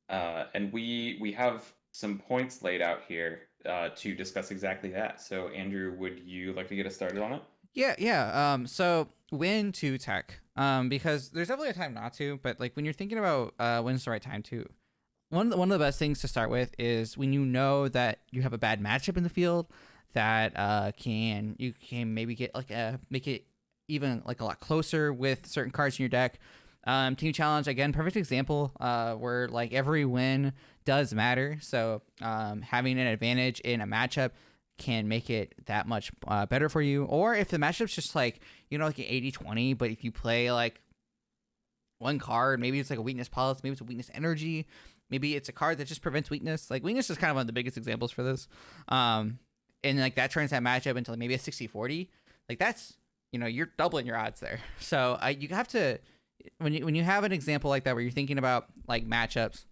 And we have some points laid out here to discuss exactly that. So Andrew, would you like to get us started on it? Yeah. So when to tech? Because there's definitely a time not to, but like when you're thinking about when's the right time to, one of the best things to start with is when you know that you have a bad matchup in the field that you can maybe get like make it even like a lot closer with certain cards in your deck. Team challenge again, perfect example where like every win does matter. So having an advantage in a matchup can make it that much better for you. Or if the matchup's just like like an 80-20, but if you play like one card, maybe it's like a weakness pulse, maybe it's a weakness energy, maybe it's a card that just prevents weakness. Like weakness is kind of one of the biggest examples for this. and like that turns that matchup into like maybe a 60-40, like that's, you're doubling your odds there. So you have to, when you have an example like that where you're thinking about like matchups,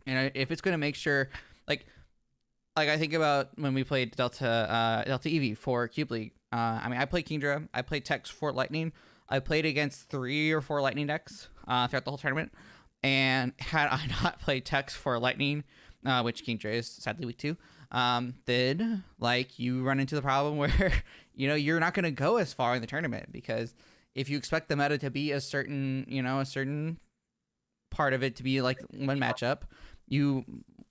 and if it's going to make sure, like I think about when we played Delta Eevee for Cube League. I mean, I played Kingdra, I played Tex for Lightning, I played against 3 or 4 Lightning decks throughout the whole tournament, and had I not played Tex for Lightning, which Kingdra is sadly weak too, then like you run into the problem where you're not going to go as far in the tournament, because if you expect the meta to be a certain part of it to be like one matchup,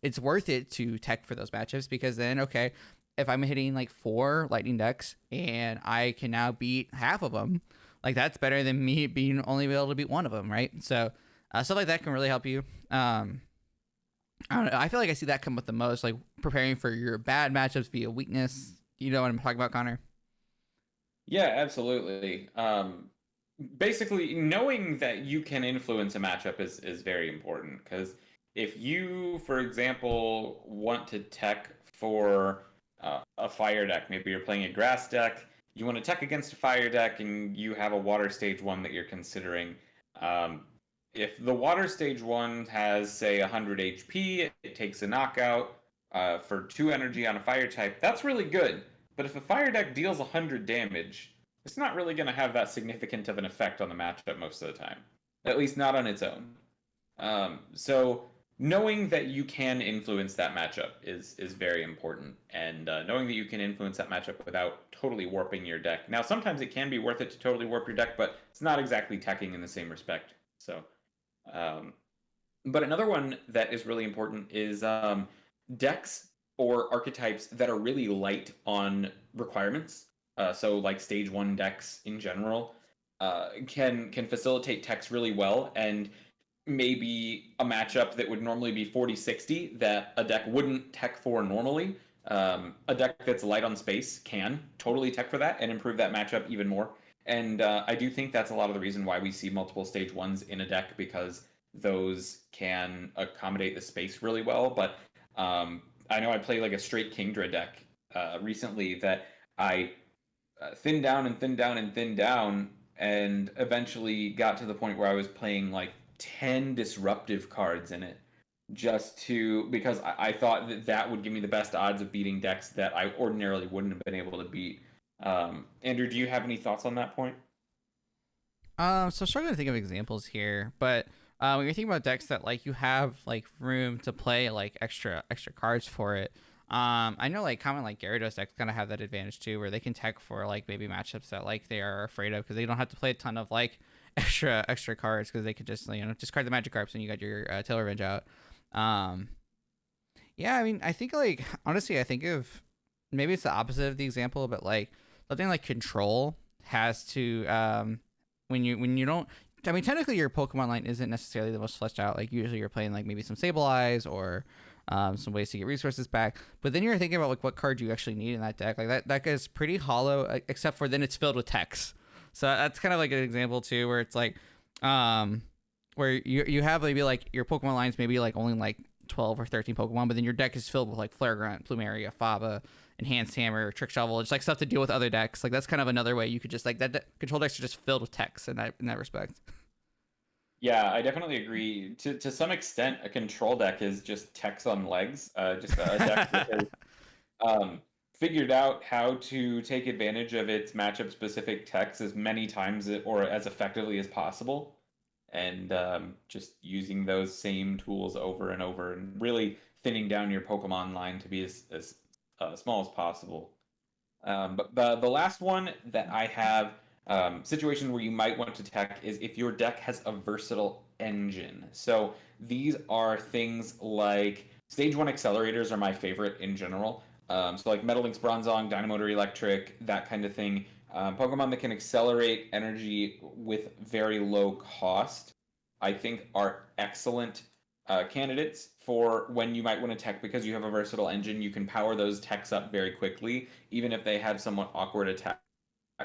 it's worth it to tech for those matchups, because then okay, if I'm hitting like 4 Lightning decks and I can now beat half of them, like that's better than me being only able to beat one of them, right? So stuff like that can really help you. I don't know. I feel like I see that come with the most, like preparing for your bad matchups via weakness. You know what I'm talking about, Connor? Yeah, absolutely. Basically, knowing that you can influence a matchup is very important, because if you, for example, want to tech for a fire deck, maybe you're playing a grass deck, you want to tech against a fire deck, and you have a water stage 1 that you're considering. Um, if the water stage 1 has, say, 100 HP, it takes a knockout for 2 energy on a fire type, that's really good. But if a fire deck deals 100 damage, it's not really going to have that significant of an effect on the matchup most of the time. At least not on its own. So knowing that you can influence that matchup is very important, and knowing that you can influence that matchup without totally warping your deck. Now, sometimes it can be worth it to totally warp your deck, but it's not exactly teching in the same respect. So, um, but another one that is really important is decks or archetypes that are really light on requirements. So like stage 1 decks in general can facilitate techs really well, and maybe a matchup that would normally be 40-60 that a deck wouldn't tech for normally. A deck that's light on space can totally tech for that and improve that matchup even more. And I do think that's a lot of the reason why we see multiple stage 1s in a deck, because those can accommodate the space really well. But I know I played like a straight Kingdra deck recently that I thinned down and thinned down and thinned down, and eventually got to the point where I was playing like 10 disruptive cards in it, just to, because I thought that would give me the best odds of beating decks that I ordinarily wouldn't have been able to beat. Andrew, do you have any thoughts on that point? So struggling to think of examples here, but when you're thinking about decks that like you have like room to play like extra cards for it, I know like common like Gyarados decks kind of have that advantage too, where they can tech for like maybe matchups that like they are afraid of, because they don't have to play a ton of like extra cards, because they could just discard the Magikarps and you got your Tail Revenge out. Um, yeah, I mean I think like honestly I think of, maybe it's the opposite of the example, but like something like Control has to when you don't, I mean technically your Pokemon line isn't necessarily the most fleshed out, like usually you're playing like maybe some Sableye or some ways to get resources back, but then you're thinking about like what card you actually need in that deck. Like that deck is pretty hollow, except for then it's filled with techs. So that's kind of like an example too, where it's like where you have maybe like your Pokemon lines maybe like only like 12 or 13 Pokemon, but then your deck is filled with like Flare Grunt, Plumeria, Faba, Enhanced Hammer, Trick Shovel, just like stuff to deal with other decks. Like that's kind of another way you could just like control decks are just filled with techs in that respect. Yeah, I definitely agree. To some extent, a control deck is just techs on legs. Just a deck that has figured out how to take advantage of its matchup specific techs as many times or as effectively as possible, and just using those same tools over and over, and really thinning down your Pokemon line to be as small as possible. But the last one that I have, situation where you might want to tech, is if your deck has a versatile engine. So these are things like stage 1 accelerators are my favorite in general. So like Metal Link's Bronzong, Dynamotor Electric, that kind of thing. Pokemon that can accelerate energy with very low cost, I think are excellent candidates for when you might want to tech, because you have a versatile engine. You can power those techs up very quickly, even if they have somewhat awkward attack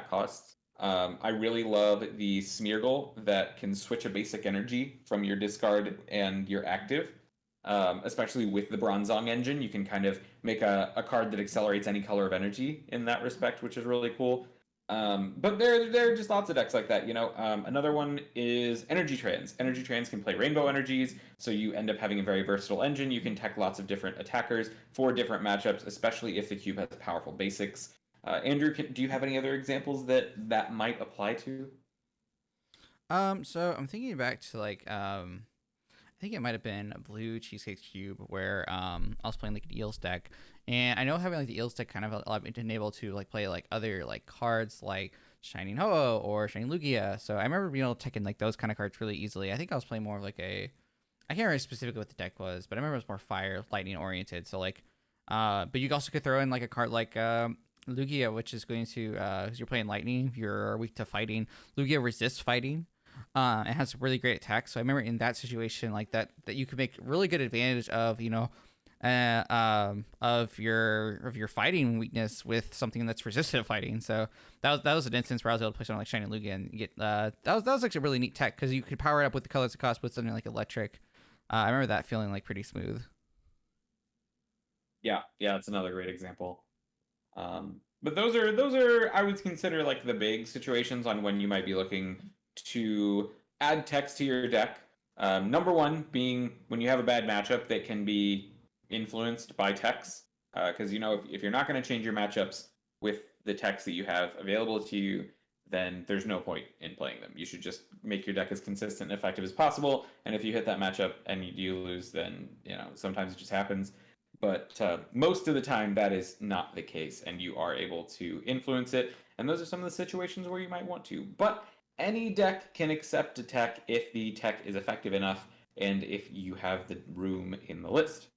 costs. I really love the Smeargle that can switch a basic energy from your discard and your active. especially with the Bronzong engine. You can kind of make a card that accelerates any color of energy in that respect, which is really cool. But there are just lots of decks like that. Another one is Energy Trans. Energy Trans can play rainbow energies, so you end up having a very versatile engine. You can tech lots of different attackers for different matchups, especially if the cube has powerful basics. Andrew, do you have any other examples that might apply to? So I'm thinking back to I think it might have been a blue cheesecake cube where I was playing like an eels deck, and I know having like the eels deck kind of allowed me to enable to like play like other like cards like Shining Ho-Oh or Shining Lugia. So I remember being able to take in like those kind of cards really easily. I think I was playing more of like a I can't remember specifically what the deck was, but I remember it was more fire lightning oriented. So like, but you also could throw in like a card like Lugia, which is going to because you're playing lightning, you're weak to fighting. Lugia resists fighting. It has really great attack. So I remember in that situation like that you could make really good advantage of of your fighting weakness with something that's resistant to fighting. So that was an instance where I was able to play something like Shining Lugia and get that was actually a really neat tech because you could power it up with the colors it cost with something like electric. I remember that feeling like pretty smooth. Yeah, it's another great example. But those are I would consider like the big situations on when you might be looking to add text to your deck. Number one being when you have a bad matchup that can be influenced by text, because if you're not going to change your matchups with the text that you have available to you, then there's no point in playing them. You should just make your deck as consistent and effective as possible. And if you hit that matchup and you do lose, then sometimes it just happens. But most of the time, that is not the case, and you are able to influence it. And those are some of the situations where you might want to. But any deck can accept a tech if the tech is effective enough and if you have the room in the list.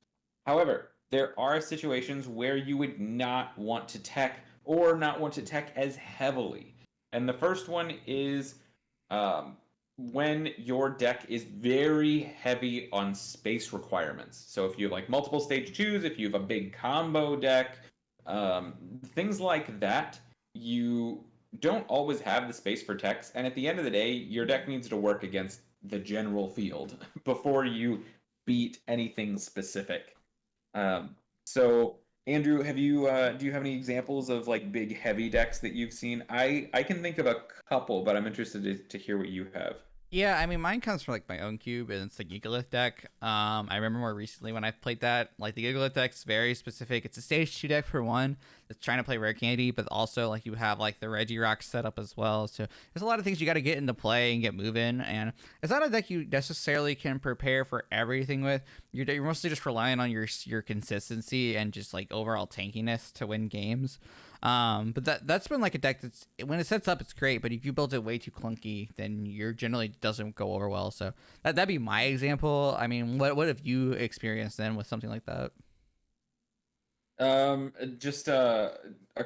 However, there are situations where you would not want to tech or not want to tech as heavily. And the first one is when your deck is very heavy on space requirements. So if you have like multiple stage twos, if you have a big combo deck, things like that, you don't always have the space for techs. And at the end of the day, your deck needs to work against the general field before you beat anything specific. So Andrew, do you have any examples of like big heavy decks that you've seen? I can think of a couple, but I'm interested to hear what you have. Yeah, I mean, mine comes from like my own cube, and it's the Gigalith deck. I remember more recently when I played that, like the Gigalith deck's very specific. It's a stage 2 deck for one. It's trying to play rare candy, but also like you have like the Regirock setup as well. So there's a lot of things you got to get into play and get moving. And it's not a deck you necessarily can prepare for everything with. You're mostly just relying on your consistency and just like overall tankiness to win games. But that's been like a deck that's when it sets up, it's great. But if you build it way too clunky, then you're generally doesn't go over well. So that'd be my example. I mean, what have you experienced then with something like that? Just a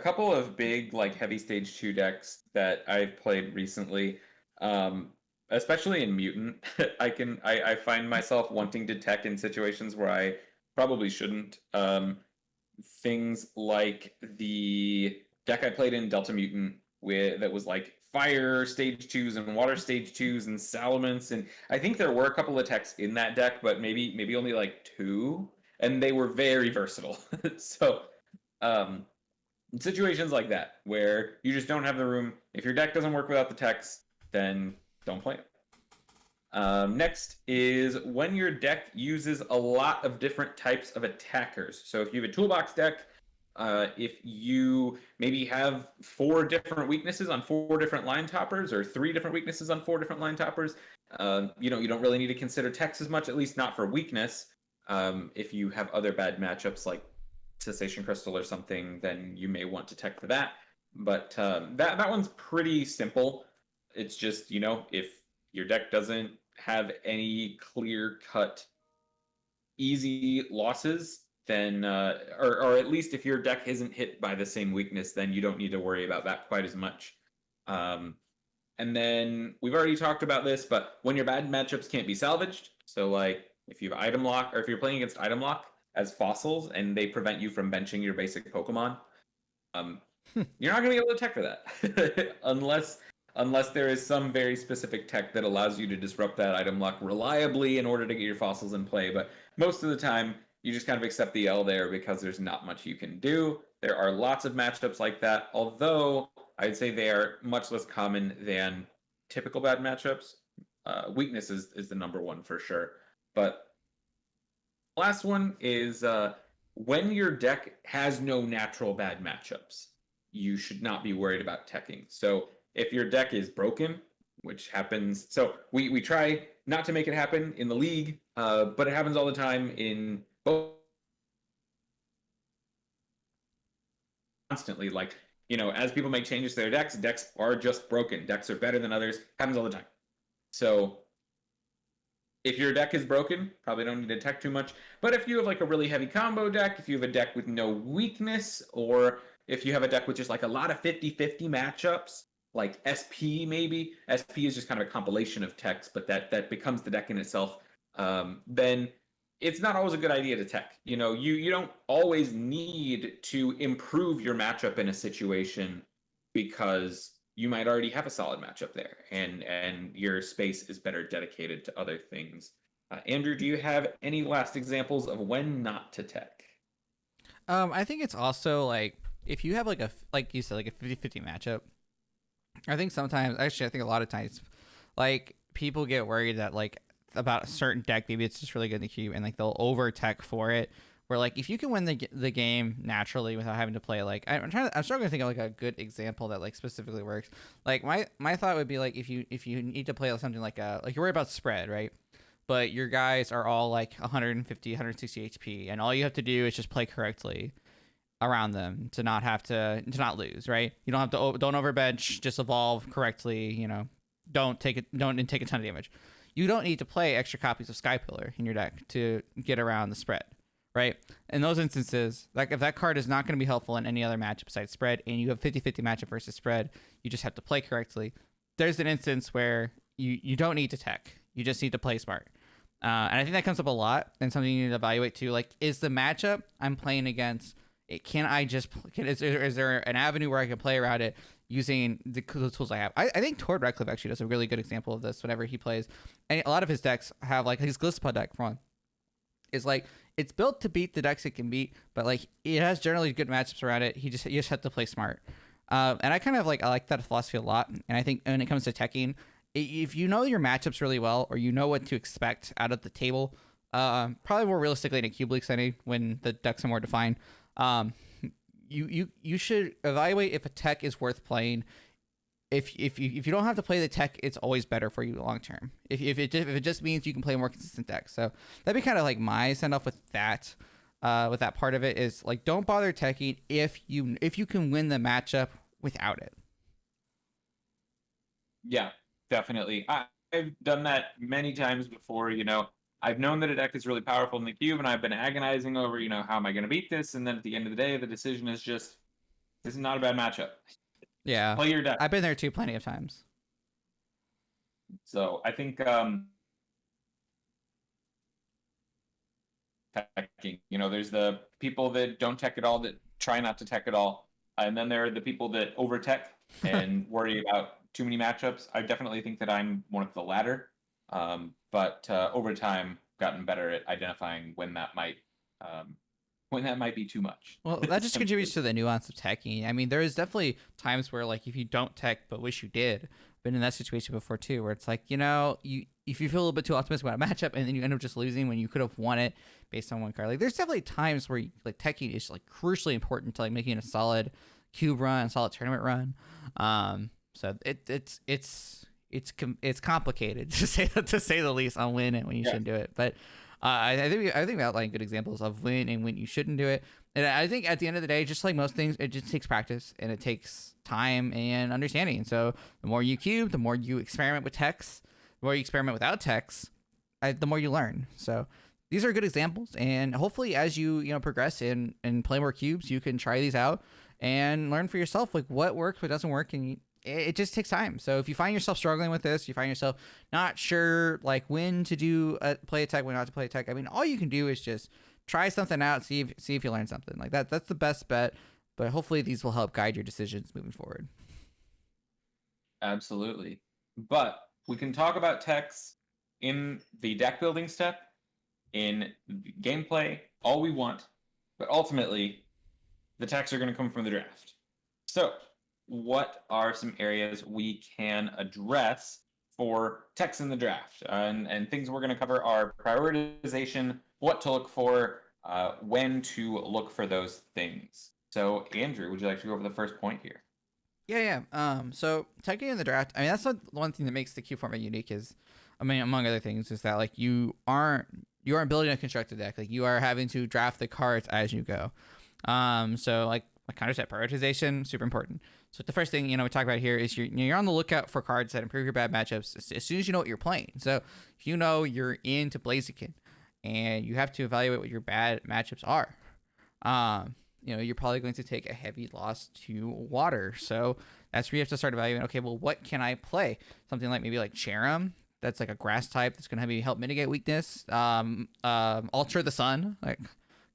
couple of big like heavy stage 2 decks that I've played recently. Especially in Mutant, I find myself wanting to tech in situations where I probably shouldn't. Things like the deck I played in Delta Mutant that was like fire stage 2s and water stage 2s and salamence, and I think there were a couple of techs in that deck, but maybe only like two, and they were very versatile. So situations like that where you just don't have the room. If your deck doesn't work without the techs, then don't play it. Next is when your deck uses a lot of different types of attackers. So if you have a toolbox deck, if you maybe have 4 different weaknesses on 4 different line toppers, or 3 different weaknesses on 4 different line toppers, you don't really need to consider techs as much, at least not for weakness. If you have other bad matchups like Cessation Crystal or something, then you may want to tech for that. But that one's pretty simple. It's just, if your deck doesn't have any clear-cut easy losses, then or at least if your deck isn't hit by the same weakness, then you don't need to worry about that quite as much. And then we've already talked about this, but when your bad matchups can't be salvaged, so like if you have item lock, or if you're playing against item lock as fossils and they prevent you from benching your basic Pokemon, you're not going to be able to tech for that unless unless there is some very specific tech that allows you to disrupt that item lock reliably in order to get your fossils in play. But most of the time, you just kind of accept the L there because there's not much you can do. There are lots of matchups like that, although I'd say they are much less common than typical bad matchups. Weakness is the number one for sure. But last one is when your deck has no natural bad matchups, you should not be worried about teching. So if your deck is broken, which happens, so we try not to make it happen in the league, but it happens all the time in both constantly. Like, as people make changes to their decks are just broken. Decks are better than others. Happens all the time. So if your deck is broken, probably don't need to tech too much. But if you have like a really heavy combo deck, if you have a deck with no weakness, or if you have a deck with just like a lot of 50-50 matchups, like SP maybe, SP is just kind of a compilation of techs, but that becomes the deck in itself, then it's not always a good idea to tech. You don't always need to improve your matchup in a situation because you might already have a solid matchup there, and your space is better dedicated to other things. Andrew, do you have any last examples of when not to tech? I think it's also like if you have like you said, like a 50-50 matchup. I think sometimes, actually, I think a lot of times, like people get worried that like about a certain deck, maybe it's just really good in the cube, and like they'll over tech for it. Where like if you can win the game naturally without having to play, like I'm struggling to think of like a good example that like specifically works. Like my thought would be like if you need to play something like you're worried about spread, right? But your guys are all like 150, 160 HP, and all you have to do is just play correctly around them to not lose, right? You don't have to don't overbench, just evolve correctly. Don't take a ton of damage. You don't need to play extra copies of Sky Pillar in your deck to get around the spread. Right? In those instances, like if that card is not going to be helpful in any other matchup besides spread, and you have 50-50 matchup versus spread, you just have to play correctly. There's an instance where you don't need to tech. You just need to play smart. And I think that comes up a lot, and something you need to evaluate too. Like, is the matchup I'm playing against, is there an avenue where I can play around it using the tools I have? I think Tord Redcliffe actually does a really good example of this whenever he plays. And a lot of his decks have, like, his Glispa deck, for one, is like, it's built to beat the decks it can beat, but like it has generally good matchups around it. You just have to play smart. And I like that philosophy a lot. And I think when it comes to teching, if you know your matchups really well, or you know what to expect out of the table, probably more realistically in a cube league setting when the decks are more defined, you should evaluate if a tech is worth playing. If you don't have to play the tech, it's always better for you long term. If it just means you can play more consistent decks, so that'd be kind of like my send off with that part of it is like don't bother teching if you can win the matchup without it. Yeah, definitely. I've done that many times before. I've known that a deck is really powerful in the cube, and I've been agonizing over, how am I going to beat this? And then at the end of the day, the decision is just, this is not a bad matchup. Yeah, play your deck. I've been there too plenty of times. So I think teching, there's the people that don't tech at all, that try not to tech at all, and then there are the people that over tech and worry about too many matchups. I definitely think that I'm one of the latter, but over time gotten better at identifying when that might be too much. Well, that just contributes to the nuance of teching. I mean, there is definitely times where, like, if you don't tech but wish you did, I've been in that situation before too, where it's like, if you feel a little bit too optimistic about a matchup and then you end up just losing when you could have won it based on one card. Like, there's definitely times where like teching is like crucially important to like making a solid cube run, solid tournament run. So it's complicated to say the least on when and when you shouldn't do it, but. I think we outlined good examples of when and when you shouldn't do it. And I think at the end of the day, just like most things, it just takes practice and it takes time and understanding. And so the more you cube, the more you experiment with text, the more you experiment without text, the more you learn. So these are good examples. And hopefully as you progress and play more cubes, you can try these out and learn for yourself, like what works, what doesn't work. And it just takes time. So if you find yourself struggling with this, you find yourself not sure like when to play a tech, when not to play a tech. I mean, all you can do is just try something out, see if you learn something like that. That's the best bet. But hopefully these will help guide your decisions moving forward. Absolutely. But we can talk about techs in the deck building step, in gameplay, all we want, but ultimately, the techs are going to come from the draft. So, what are some areas we can address for techs in the draft? And things we're going to cover are prioritization, what to look for, when to look for those things. So, Andrew, would you like to go over the first point here? So technically in the draft, I mean, that's not one thing that makes the cube format unique is, I mean, among other things, is that like you aren't building a constructed deck. Like you are having to draft the cards as you go. So like counter set prioritization, super important. So the first thing we talk about here is you're on the lookout for cards that improve your bad matchups as soon as you know what you're playing. So if you know you're into Blaziken, and you have to evaluate what your bad matchups are. You're probably going to take a heavy loss to water. So that's where you have to start evaluating, okay, well, what can I play? Something like maybe like Cherim, that's like a grass type that's going to help mitigate weakness. Alter the Sun, like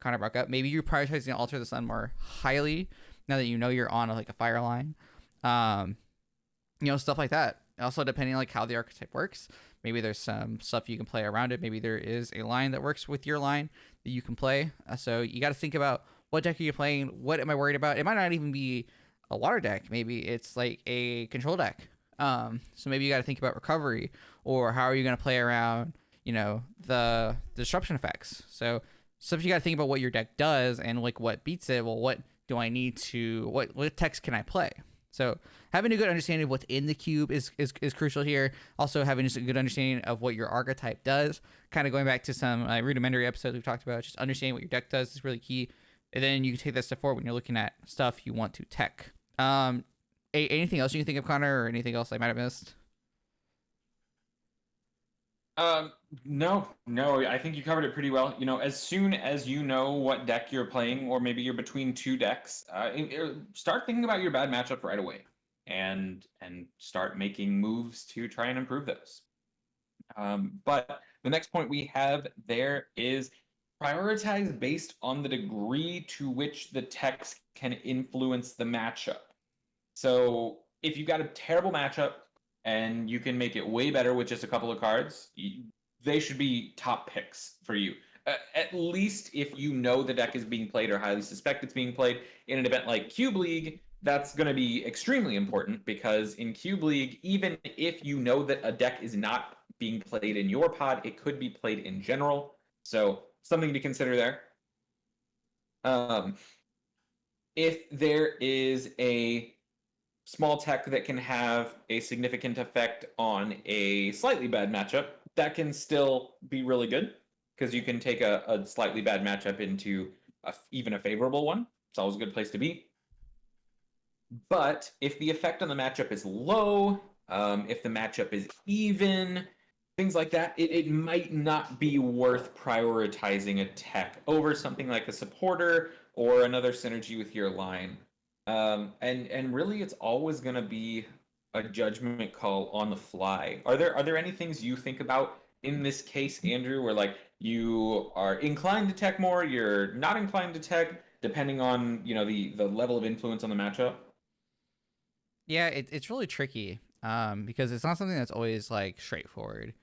kind of rock up. Maybe you're prioritizing Alter the Sun more highly now that you know you're on like a fire line. Stuff like that. Also, depending on like how the archetype works, maybe there's some stuff you can play around it. Maybe there is a line that works with your line that you can play. So you got to think about what deck are you playing? What am I worried about? It might not even be a water deck. Maybe it's like a control deck. So maybe you got to think about recovery, or how are you going to play around, the disruption effects. So stuff you got to think about what your deck does and like what beats it. Well, what do I need to? What text can I play? So having a good understanding of what's in the cube is crucial here. Also having just a good understanding of what your archetype does. Kind of going back to some rudimentary episodes we've talked about, just understanding what your deck does is really key. And then you can take that step forward when you're looking at stuff you want to tech. Anything else you can think of, Connor, or anything else I might have missed? No, I think you covered it pretty well. As soon as you know what deck you're playing, or maybe you're between two decks, start thinking about your bad matchup right away, and start making moves to try and improve those. But the next point we have there is prioritize based on the degree to which the text can influence the matchup. So if you've got a terrible matchup and you can make it way better with just a couple of cards, they should be top picks for you. At least if you know the deck is being played or highly suspect it's being played in an event like Cube League, that's going to be extremely important, because in Cube League, even if you know that a deck is not being played in your pod, it could be played in general. So something to consider there. If there is a small tech that can have a significant effect on a slightly bad matchup, that can still be really good, because you can take a slightly bad matchup into even a favorable one. It's always a good place to be. But if the effect on the matchup is low, if the matchup is even, things like that, it might not be worth prioritizing a tech over something like a supporter or another synergy with your line. And really, it's always going to be a judgment call on the fly. Are there any things you think about in this case, Andrew, where like you are inclined to tech more, you're not inclined to tech, depending on the level of influence on the matchup? Yeah, it's really tricky because it's not something that's always like straightforward.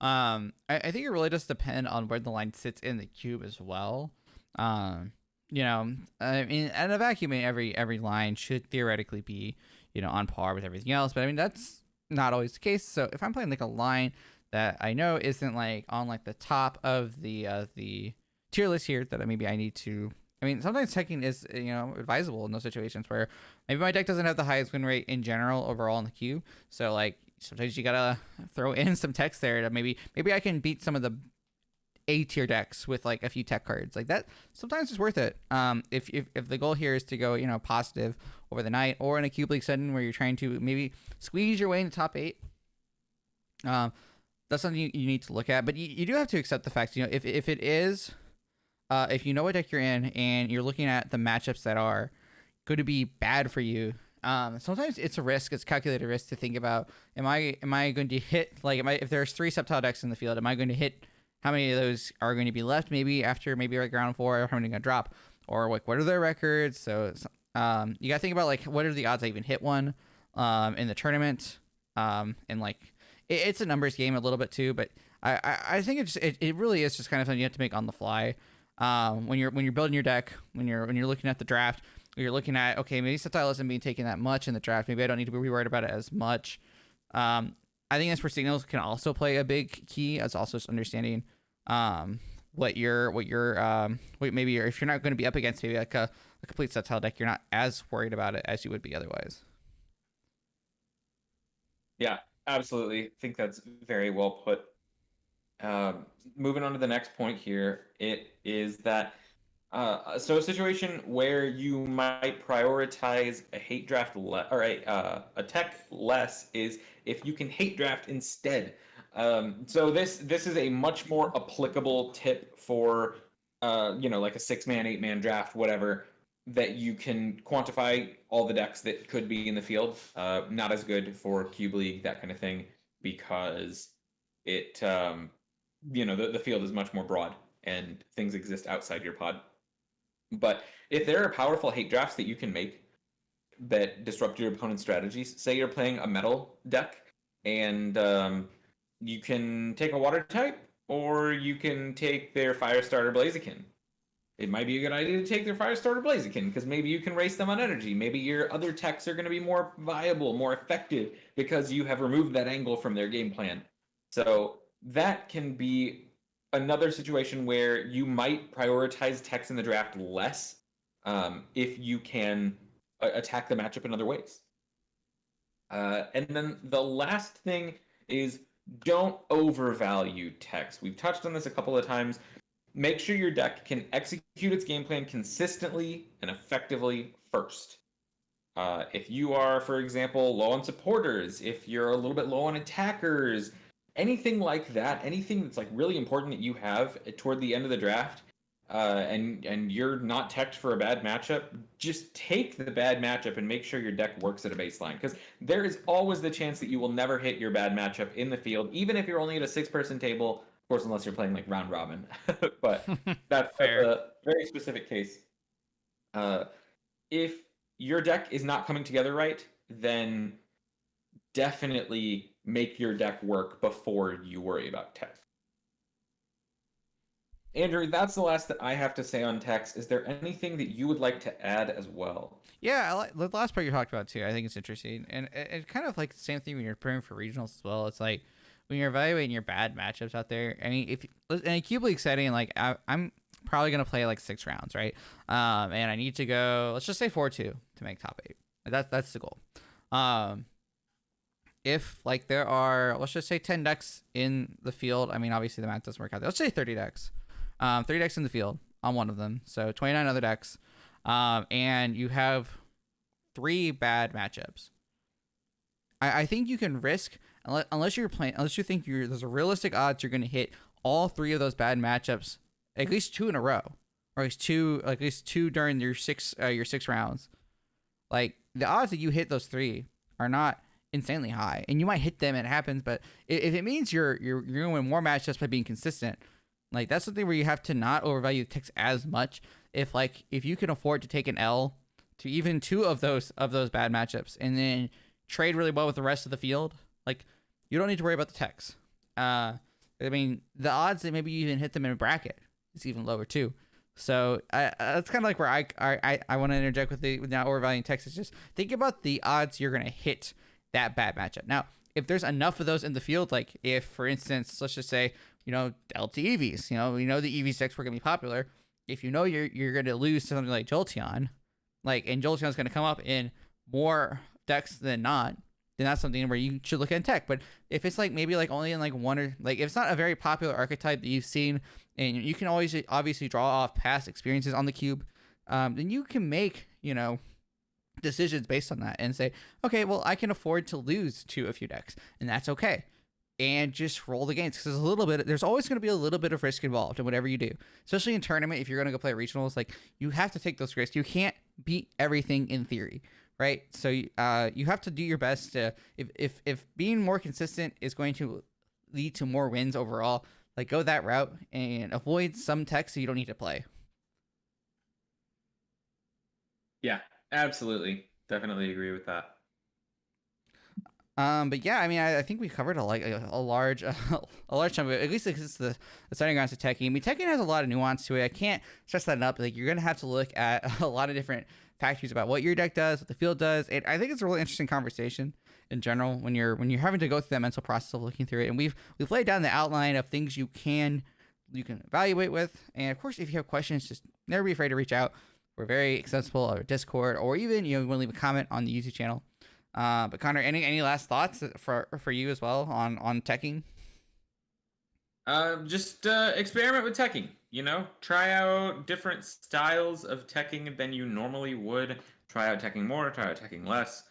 I think it really does depend on where the line sits in the cube as well. I mean, in a vacuum, every line should theoretically be, on par with everything else. But I mean, that's not always the case. So if I'm playing like a line that I know isn't like on like the top of the tier list here, that maybe I need to. I mean, sometimes teching is advisable in those situations where maybe my deck doesn't have the highest win rate in general overall in the queue. So like sometimes you gotta throw in some text there to maybe I can beat some of the A tier decks with like a few tech cards like that. Sometimes it's worth it. If the goal here is to go positive over the night, or in a cube league setting where you're trying to maybe squeeze your way into top 8. That's something you need to look at. But you do have to accept the fact, if it is. If you know what deck you're in and you're looking at the matchups that are going to be bad for you, sometimes it's a risk. It's calculated risk to think about. Am I going to hit if there's 3 Sceptile decks in the field? Am I going to hit? How many of those are going to be left? Maybe after like round 4, how many are going to drop? Or like what are their records? So you got to think about like what are the odds I even hit one in the tournament. And like it's a numbers game a little bit too, but I think it really is just kind of something you have to make on the fly. When you're building your deck, when you're looking at the draft, you're looking at, okay, maybe Sceptile isn't being taken that much in the draft. Maybe I don't need to be worried about it as much. I think that's where signals can also play a big key, as also just understanding what maybe if you're not going to be up against maybe like a complete Sceptile deck, you're not as worried about it as you would be otherwise. Yeah, absolutely. I think that's very well put. Moving on to the next point here, it is that so a situation where you might prioritize a hate draft or a tech less is if you can hate draft instead. So this is a much more applicable tip for like a 6-man, 8-man draft, whatever, that you can quantify all the decks that could be in the field. Not as good for Cube League, that kind of thing, because it the field is much more broad and things exist outside your pod. But if there are powerful hate drafts that you can make that disrupt your opponent's strategies, say you're playing a metal deck and you can take a water type or you can take their Firestarter Blaziken. It might be a good idea to take their Firestarter Blaziken because maybe you can race them on energy. Maybe your other techs are going to be more viable, more effective because you have removed that angle from their game plan. So that can be another situation where you might prioritize techs in the draft less if you can attack the matchup in other ways. And then the last thing is don't overvalue techs. We've touched on this a couple of times. Make sure your deck can execute its game plan consistently and effectively first. If you are, for example, low on supporters, if you're a little bit low on attackers, anything like that, anything that's like really important that you have toward the end of the draft, and you're not teched for a bad matchup, just take the bad matchup and make sure your deck works at a baseline. Because there is always the chance that you will never hit your bad matchup in the field, even if you're only at a 6-person table. Of course, unless you're playing like round robin. But that's a very specific case. If your deck is not coming together right, then definitely make your deck work before you worry about tech. Andrew, that's the last that I have to say on techs. Is there anything that you would like to add as well? Yeah, I like the last part you talked about too. I think it's interesting, and it's kind of like the same thing when you're preparing for regionals as well. It's like when you're evaluating your bad matchups out there. I mean, if in a cube league setting, like I'm probably gonna play like 6 rounds, right? And I need to go. Let's just say 4-2 to make top 8. That's the goal. If like there are, let's just say 10 decks in the field. I mean, obviously the math doesn't work out there. Let's say 30 decks. 30 decks in the field on one of them, so 29 other decks, and you have 3 bad matchups. I think you can risk, unless you think there's a realistic odds you're going to hit all 3 of those bad matchups, at least 2 in a row, or at least two during your 6 rounds. Like the odds that you hit those 3 are not insanely high, and you might hit them and it happens, but if it means you're going to win more matchups by being consistent. Like that's something where you have to not overvalue the ticks as much. If you can afford to take an L to even 2 of those bad matchups and then trade really well with the rest of the field, like you don't need to worry about the techs. I mean, the odds that maybe you even hit them in a bracket is even lower too. So that's kind of like where I want to interject with not overvaluing techs. Is just think about the odds you're gonna hit that bad matchup. Now, if there's enough of those in the field, like if, for instance, let's just say, LT EVs, the EV decks were going to be popular. If you're going to lose to something like Jolteon, and Jolteon's going to come up in more decks than not, then that's something where you should look at tech. But if it's maybe only in one or if it's not a very popular archetype that you've seen, and you can always obviously draw off past experiences on the cube, then you can make, decisions based on that and say, okay, well, I can afford to lose to a few decks, and that's okay. And just roll the games, because there's always going to be a little bit of risk involved in whatever you do, especially in tournament. If you're going to go play regionals, you have to take those risks. You can't beat everything in theory, right? So you have to do your best to, if being more consistent is going to lead to more wins overall, go that route and avoid some techs that you don't need to play. Yeah, absolutely. Definitely agree with that. But yeah, I mean, I think we covered a large a large chunk of it. At least it's the starting grounds of teching. I mean, teching has a lot of nuance to it. I can't stress that enough. Like, you're gonna have to look at a lot of different factors about what your deck does, what the field does. And I think it's a really interesting conversation in general when you're having to go through that mental process of looking through it. And we've laid down the outline of things you can evaluate with. And of course, if you have questions, just never be afraid to reach out. We're very accessible over Discord, or even you want to leave a comment on the YouTube channel. But Connor, any last thoughts for you as well on teching? Just experiment with teching. Try out different styles of teching than you normally would. Try out teching more. Try out teching less.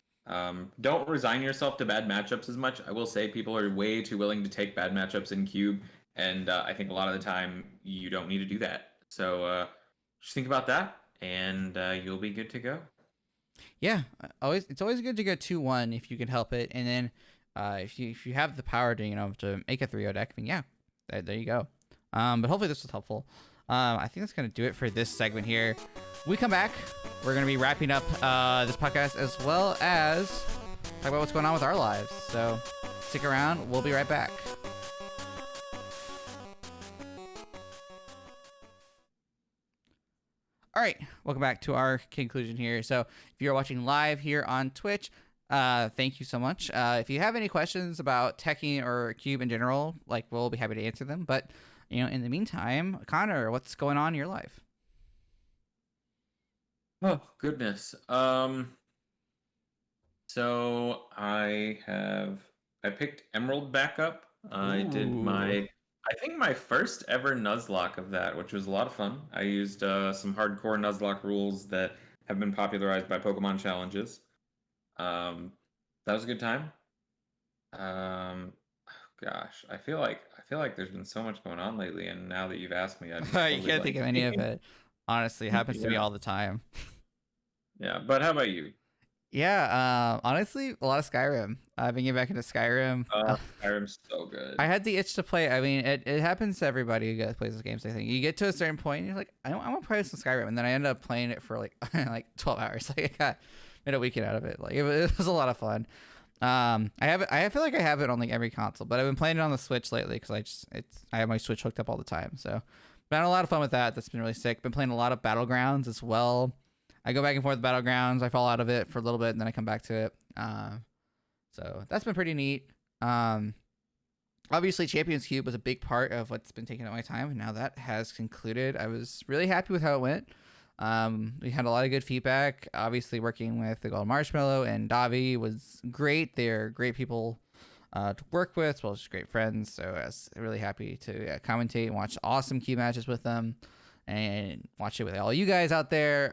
Don't resign yourself to bad matchups as much. I will say people are way too willing to take bad matchups in Cube, and I think a lot of the time you don't need to do that. So just think about that, and you'll be good to go. Yeah, it's always good to go 2-1 if you can help it, and then if you have the power to make a 3-0 deck, I mean, yeah, there you go. But hopefully this was helpful. I think that's gonna do it for this segment here. When we come back, we're gonna be wrapping up this podcast as well as talk about what's going on with our lives. So stick around. We'll be right back. All right, welcome back to our conclusion here. So if you're watching live here on Twitch, thank you so much. If you have any questions about teching or Cube in general, we'll be happy to answer them. But in the meantime, Connor, what's going on in your life? Oh goodness. So I picked Emerald back up. I did I think my first ever Nuzlocke of that, which was a lot of fun. I used some hardcore Nuzlocke rules that have been popularized by Pokemon challenges. That was a good time. Gosh, I feel like there's been so much going on lately, and now that you've asked me, I just You can't think of any of it. Honestly, it happens to me all the time. Yeah, but how about you? Yeah, honestly, a lot of Skyrim. I've been getting back into Skyrim. Skyrim's so good. I had the itch to play. I mean, it happens to everybody who plays those games. I think you get to a certain point, and you're like, I want to play some Skyrim, and then I ended up playing it for like 12 hours. I made a weekend out of it. It was a lot of fun. I feel like I have it on every console, but I've been playing it on the Switch lately because I have my Switch hooked up all the time. So, been having a lot of fun with that. That's been really sick. Been playing a lot of Battlegrounds as well. I go back and forth with Battlegrounds. I fall out of it for a little bit, and then I come back to it. So that's been pretty neat. Obviously, Champions Cube was a big part of what's been taking up my time, and now that has concluded. I was really happy with how it went. We had a lot of good feedback. Obviously, working with the Gold Marshmallow and Davi was great. They're great people to work with, as well as great friends. So I was really happy to commentate and watch awesome Cube matches with them, and watch it with all you guys out there.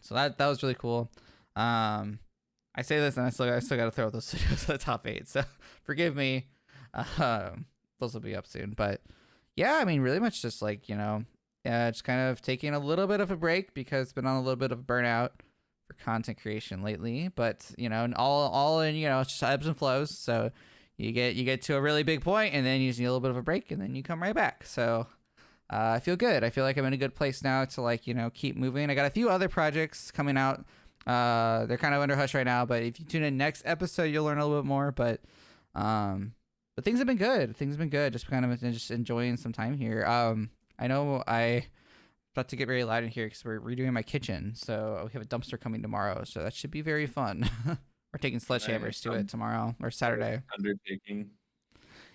So that was really cool. I say this, and I still got to throw those videos to the top 8. So forgive me. Those will be up soon. But yeah, I mean, really much just just kind of taking a little bit of a break because it's been on a little bit of burnout for content creation lately. But all in it's just ebbs and flows. So you get to a really big point, and then you need a little bit of a break, and then you come right back. So I feel good. I feel like I'm in a good place now to keep moving. I got a few other projects coming out. They're kind of under hush right now, but if you tune in next episode, you'll learn a little bit more. But things have been good. Just kind of just enjoying some time here. I know I about to get very loud in here because we're redoing my kitchen. So we have a dumpster coming tomorrow. So that should be very fun. We're taking sledgehammers to it tomorrow or Saturday. Undertaking.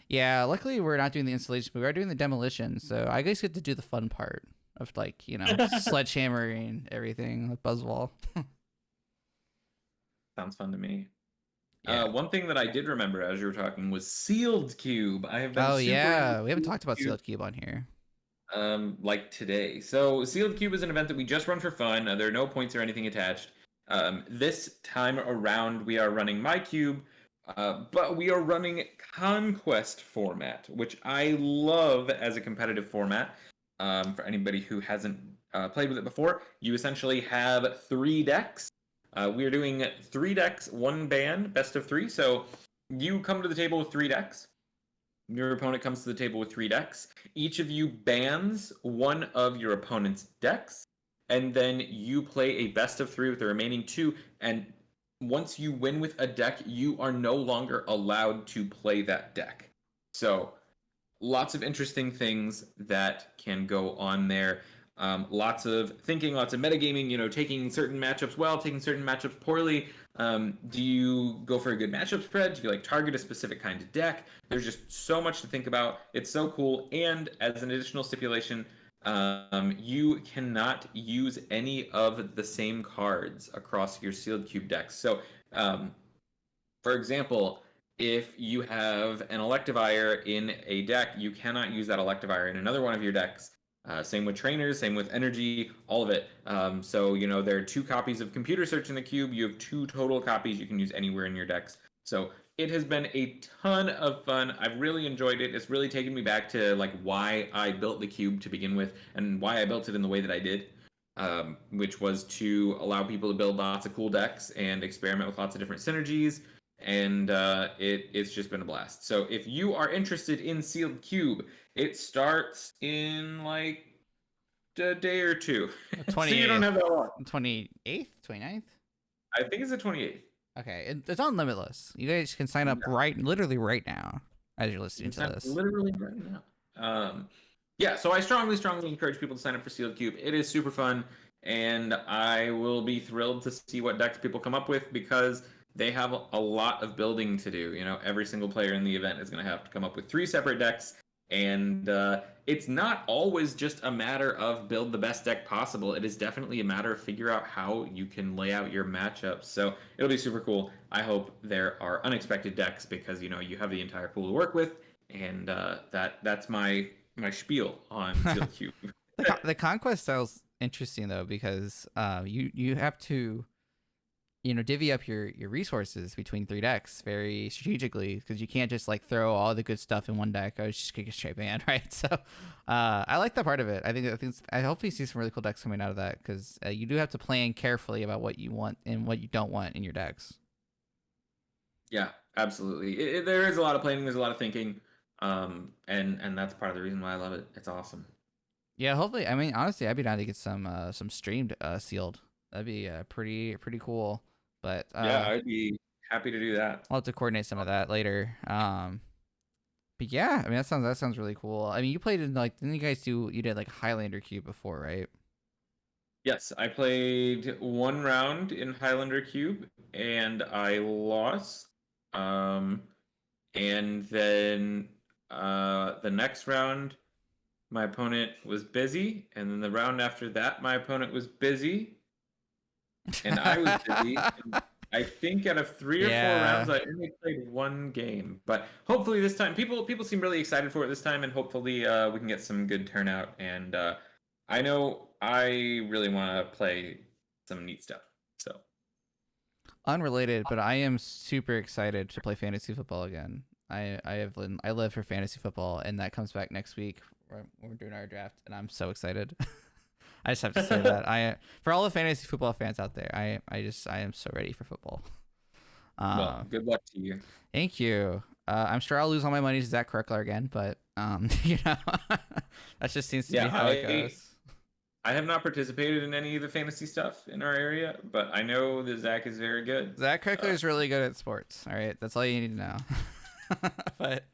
Yeah, luckily we're not doing the installation, but we are doing the demolition. So I guess get to do the fun part of sledgehammering everything with Buzzwall. Sounds fun to me. Yeah. One thing that I did remember as you were talking was Sealed Cube. I have been we haven't talked about Sealed Cube on here. Today. So Sealed Cube is an event that we just run for fun. There are no points or anything attached. This time around we are running My Cube, but we are running Conquest format, which I love as a competitive format. For anybody who hasn't played with it before, you essentially have 3 decks. We are doing 3 decks, 1 ban, best of 3. So you come to the table with 3 decks. Your opponent comes to the table with 3 decks. Each of you bans one of your opponent's decks, and then you play a best of 3 with the remaining 2. And once you win with a deck, you are no longer allowed to play that deck. So lots of interesting things that can go on there. Lots of thinking, lots of metagaming, taking certain matchups well, taking certain matchups poorly. Do you go for a good matchup spread? Do you target a specific kind of deck? There's just so much to think about. It's so cool. And as an additional stipulation, you cannot use any of the same cards across your sealed cube decks. So, for example, if you have an Electivire in a deck, you cannot use that Electivire in another one of your decks. Same with trainers, same with energy, all of it. So, there are 2 copies of Computer Search in the cube. You have 2 total copies you can use anywhere in your decks. So it has been a ton of fun. I've really enjoyed it. It's really taken me back to why I built the cube to begin with and why I built it in the way that I did. Which was to allow people to build lots of cool decks and experiment with lots of different synergies. And it's just been a blast. So if you are interested in Sealed Cube, it starts in a day or 2. So you don't have that long. 28th, 29th? I think it's the 28th. Okay, it's on Limitless. You guys can sign up literally right now as you're listening to this. Literally right now. Yeah, so I strongly encourage people to sign up for Sealed Cube. It is super fun, and I will be thrilled to see what decks people come up with because they have a lot of building to do. Every single player in the event is going to have to come up with 3 separate decks, and it's not always just a matter of build the best deck possible. It is definitely a matter of figure out how you can lay out your matchups. So it'll be super cool. I hope there are unexpected decks because you have the entire pool to work with, and that's my spiel on Sealed Cube. The Conquest style's interesting though because you have to divvy up your resources between 3 decks very strategically because you can't just throw all the good stuff in one deck. I was just kick a straight ban, right? So I like that part of it. I hopefully see some really cool decks coming out of that because you do have to plan carefully about what you want and what you don't want in your decks. Yeah, absolutely. There is a lot of planning. There's a lot of thinking. And that's part of the reason why I love it. It's awesome. Yeah, hopefully. I mean, honestly, I'd be down to get some streamed sealed. That'd be pretty cool. But yeah, I'd be happy to do that. I'll have to coordinate some of that later. But yeah, I mean that sounds really cool. I mean, you played in didn't you guys you did Highlander Cube before, right? Yes, I played 1 round in Highlander Cube and I lost. And then the next round my opponent was busy, and then the round after that my opponent was busy. And I was busy. And I think out of 3 or 4 rounds, I only played 1 game. But hopefully this time, people seem really excited for it this time, and hopefully we can get some good turnout. And I know I really want to play some neat stuff. So unrelated, but I am super excited to play fantasy football again. I live for fantasy football, and that comes back next week. We're doing our draft, and I'm so excited. I just have to say that for all the fantasy football fans out there, I am so ready for football. Well, good luck to you. Thank you. I'm sure I'll lose all my money to Zach Kreckler again, but that just seems to be how it goes. I have not participated in any of the fantasy stuff in our area, but I know that Zach is very good. Zach Kreckler is really good at sports. All right, that's all you need to know. But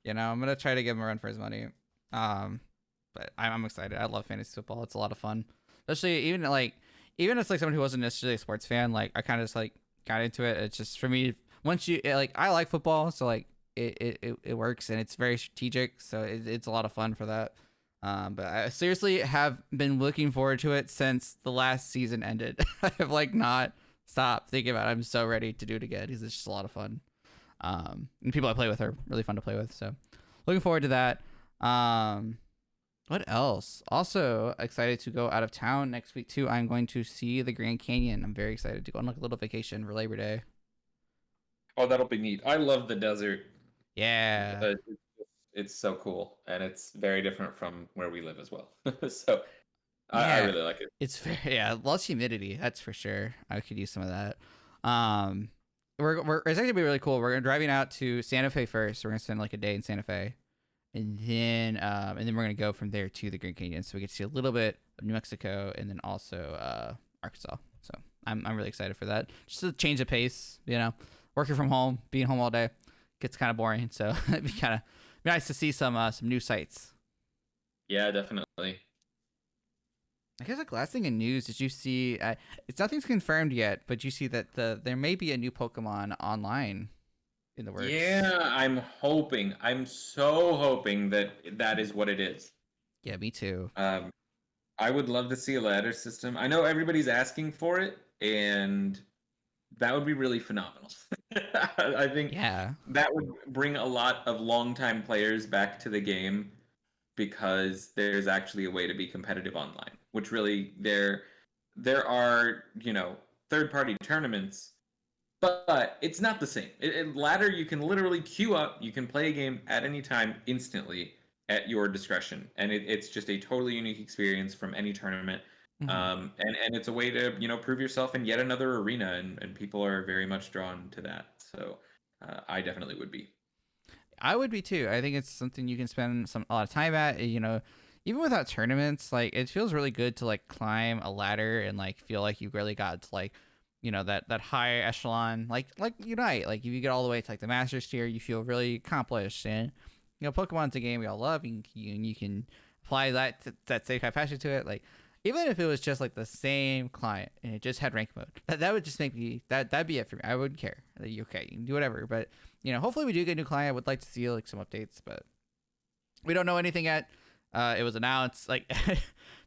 I'm gonna try to give him a run for his money. But I'm excited. I love fantasy football. It's a lot of fun, especially even as someone who wasn't necessarily a sports fan. I kind of just got into it. It's just for me. Once I like football, so it works and it's very strategic. So it's a lot of fun for that. But I seriously have been looking forward to it since the last season ended. I have not stopped thinking about it. I'm so ready to do it again because it's just a lot of fun. And people I play with are really fun to play with. So looking forward to that. What else? Also excited to go out of town next week too. I'm going to see the Grand Canyon. I'm very excited to go on a little vacation for Labor Day. Oh, that'll be neat. I love the desert. Yeah. It's so cool, and it's very different from where we live as well. So I really like it. It's less humidity, that's for sure. I could use some of that. It's actually be really cool. We're driving out to Santa Fe first. We're gonna spend a day in Santa Fe. And then we're gonna go from there to the Grand Canyon, so we get to see a little bit of New Mexico, and then also Arkansas. So I'm really excited for that. Just a change of pace, you know, working from home, being home all day gets kind of boring. So it'd be kind of nice to see some new sites. Yeah, definitely. I guess like last thing in news, did you see? It's nothing's confirmed yet, but you see that there may be a new Pokemon online in the works. Yeah, I'm hoping. I'm so hoping that that is what it is. Yeah, me too. I would love to see a ladder system. I know everybody's asking for it, and that would be really phenomenal. I think Yeah. that would bring a lot of longtime players back to the game because there's actually a way to be competitive online, which really there are, third-party tournaments, but it's not the same. Ladder, you can literally queue up, you can play a game at any time instantly at your discretion, and it's just a totally unique experience from any tournament. And it's a way to prove yourself in yet another arena, and people are very much drawn to that. So I definitely would be. I would be too. I think it's something you can spend a lot of time at. Even without tournaments, like it feels really good to like climb a ladder and like feel like you really got to like, that high echelon. Like Unite. Like if you get all the way to like the Masters tier, you feel really accomplished. And Pokemon's a game we all love, and you can apply that same kind of passion to it. Like even if it was just like the same client and it just had rank mode, that would just make me that'd be it for me. I wouldn't care. Like, okay, you can do whatever, but hopefully we do get a new client. I would like to see like some updates, but we don't know anything yet. It was announced like,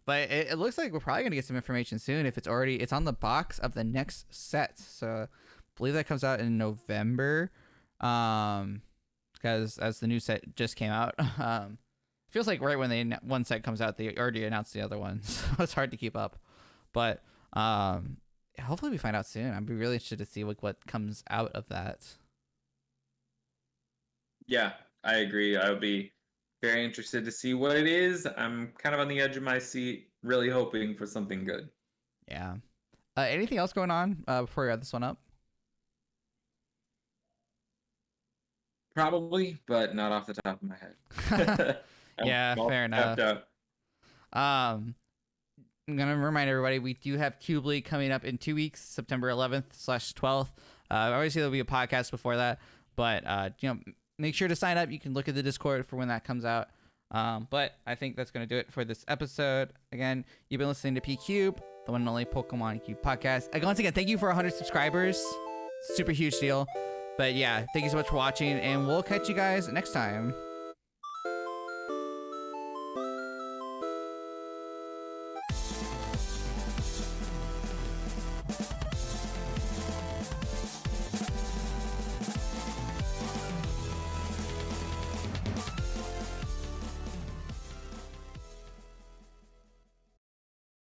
but it looks like we're probably gonna get some information soon. If it's on the box of the next set, so I believe that comes out in November. Because as the new set just came out, feels like right when one set comes out, they already announced the other one, so it's hard to keep up. But hopefully we find out soon. I'd be really interested to see what comes out of that. Yeah, I agree. I would be very interested to see what it is. I'm kind of on the edge of my seat, really hoping for something good. Yeah. Anything else going on before we wrap this one up? Probably, but not off the top of my head. Yeah, fair enough. I'm gonna remind everybody we do have Cube League coming up in 2 weeks, September 11th/12th. Obviously there'll be a podcast before that, but make sure to sign up. You can look at the Discord for when that comes out. But I think that's gonna do it for this episode. Again, you've been listening to P Cube, the one and only Pokemon Cube podcast. Once again, thank you for 100 subscribers. Super huge deal. But yeah, thank you so much for watching, and we'll catch you guys next time.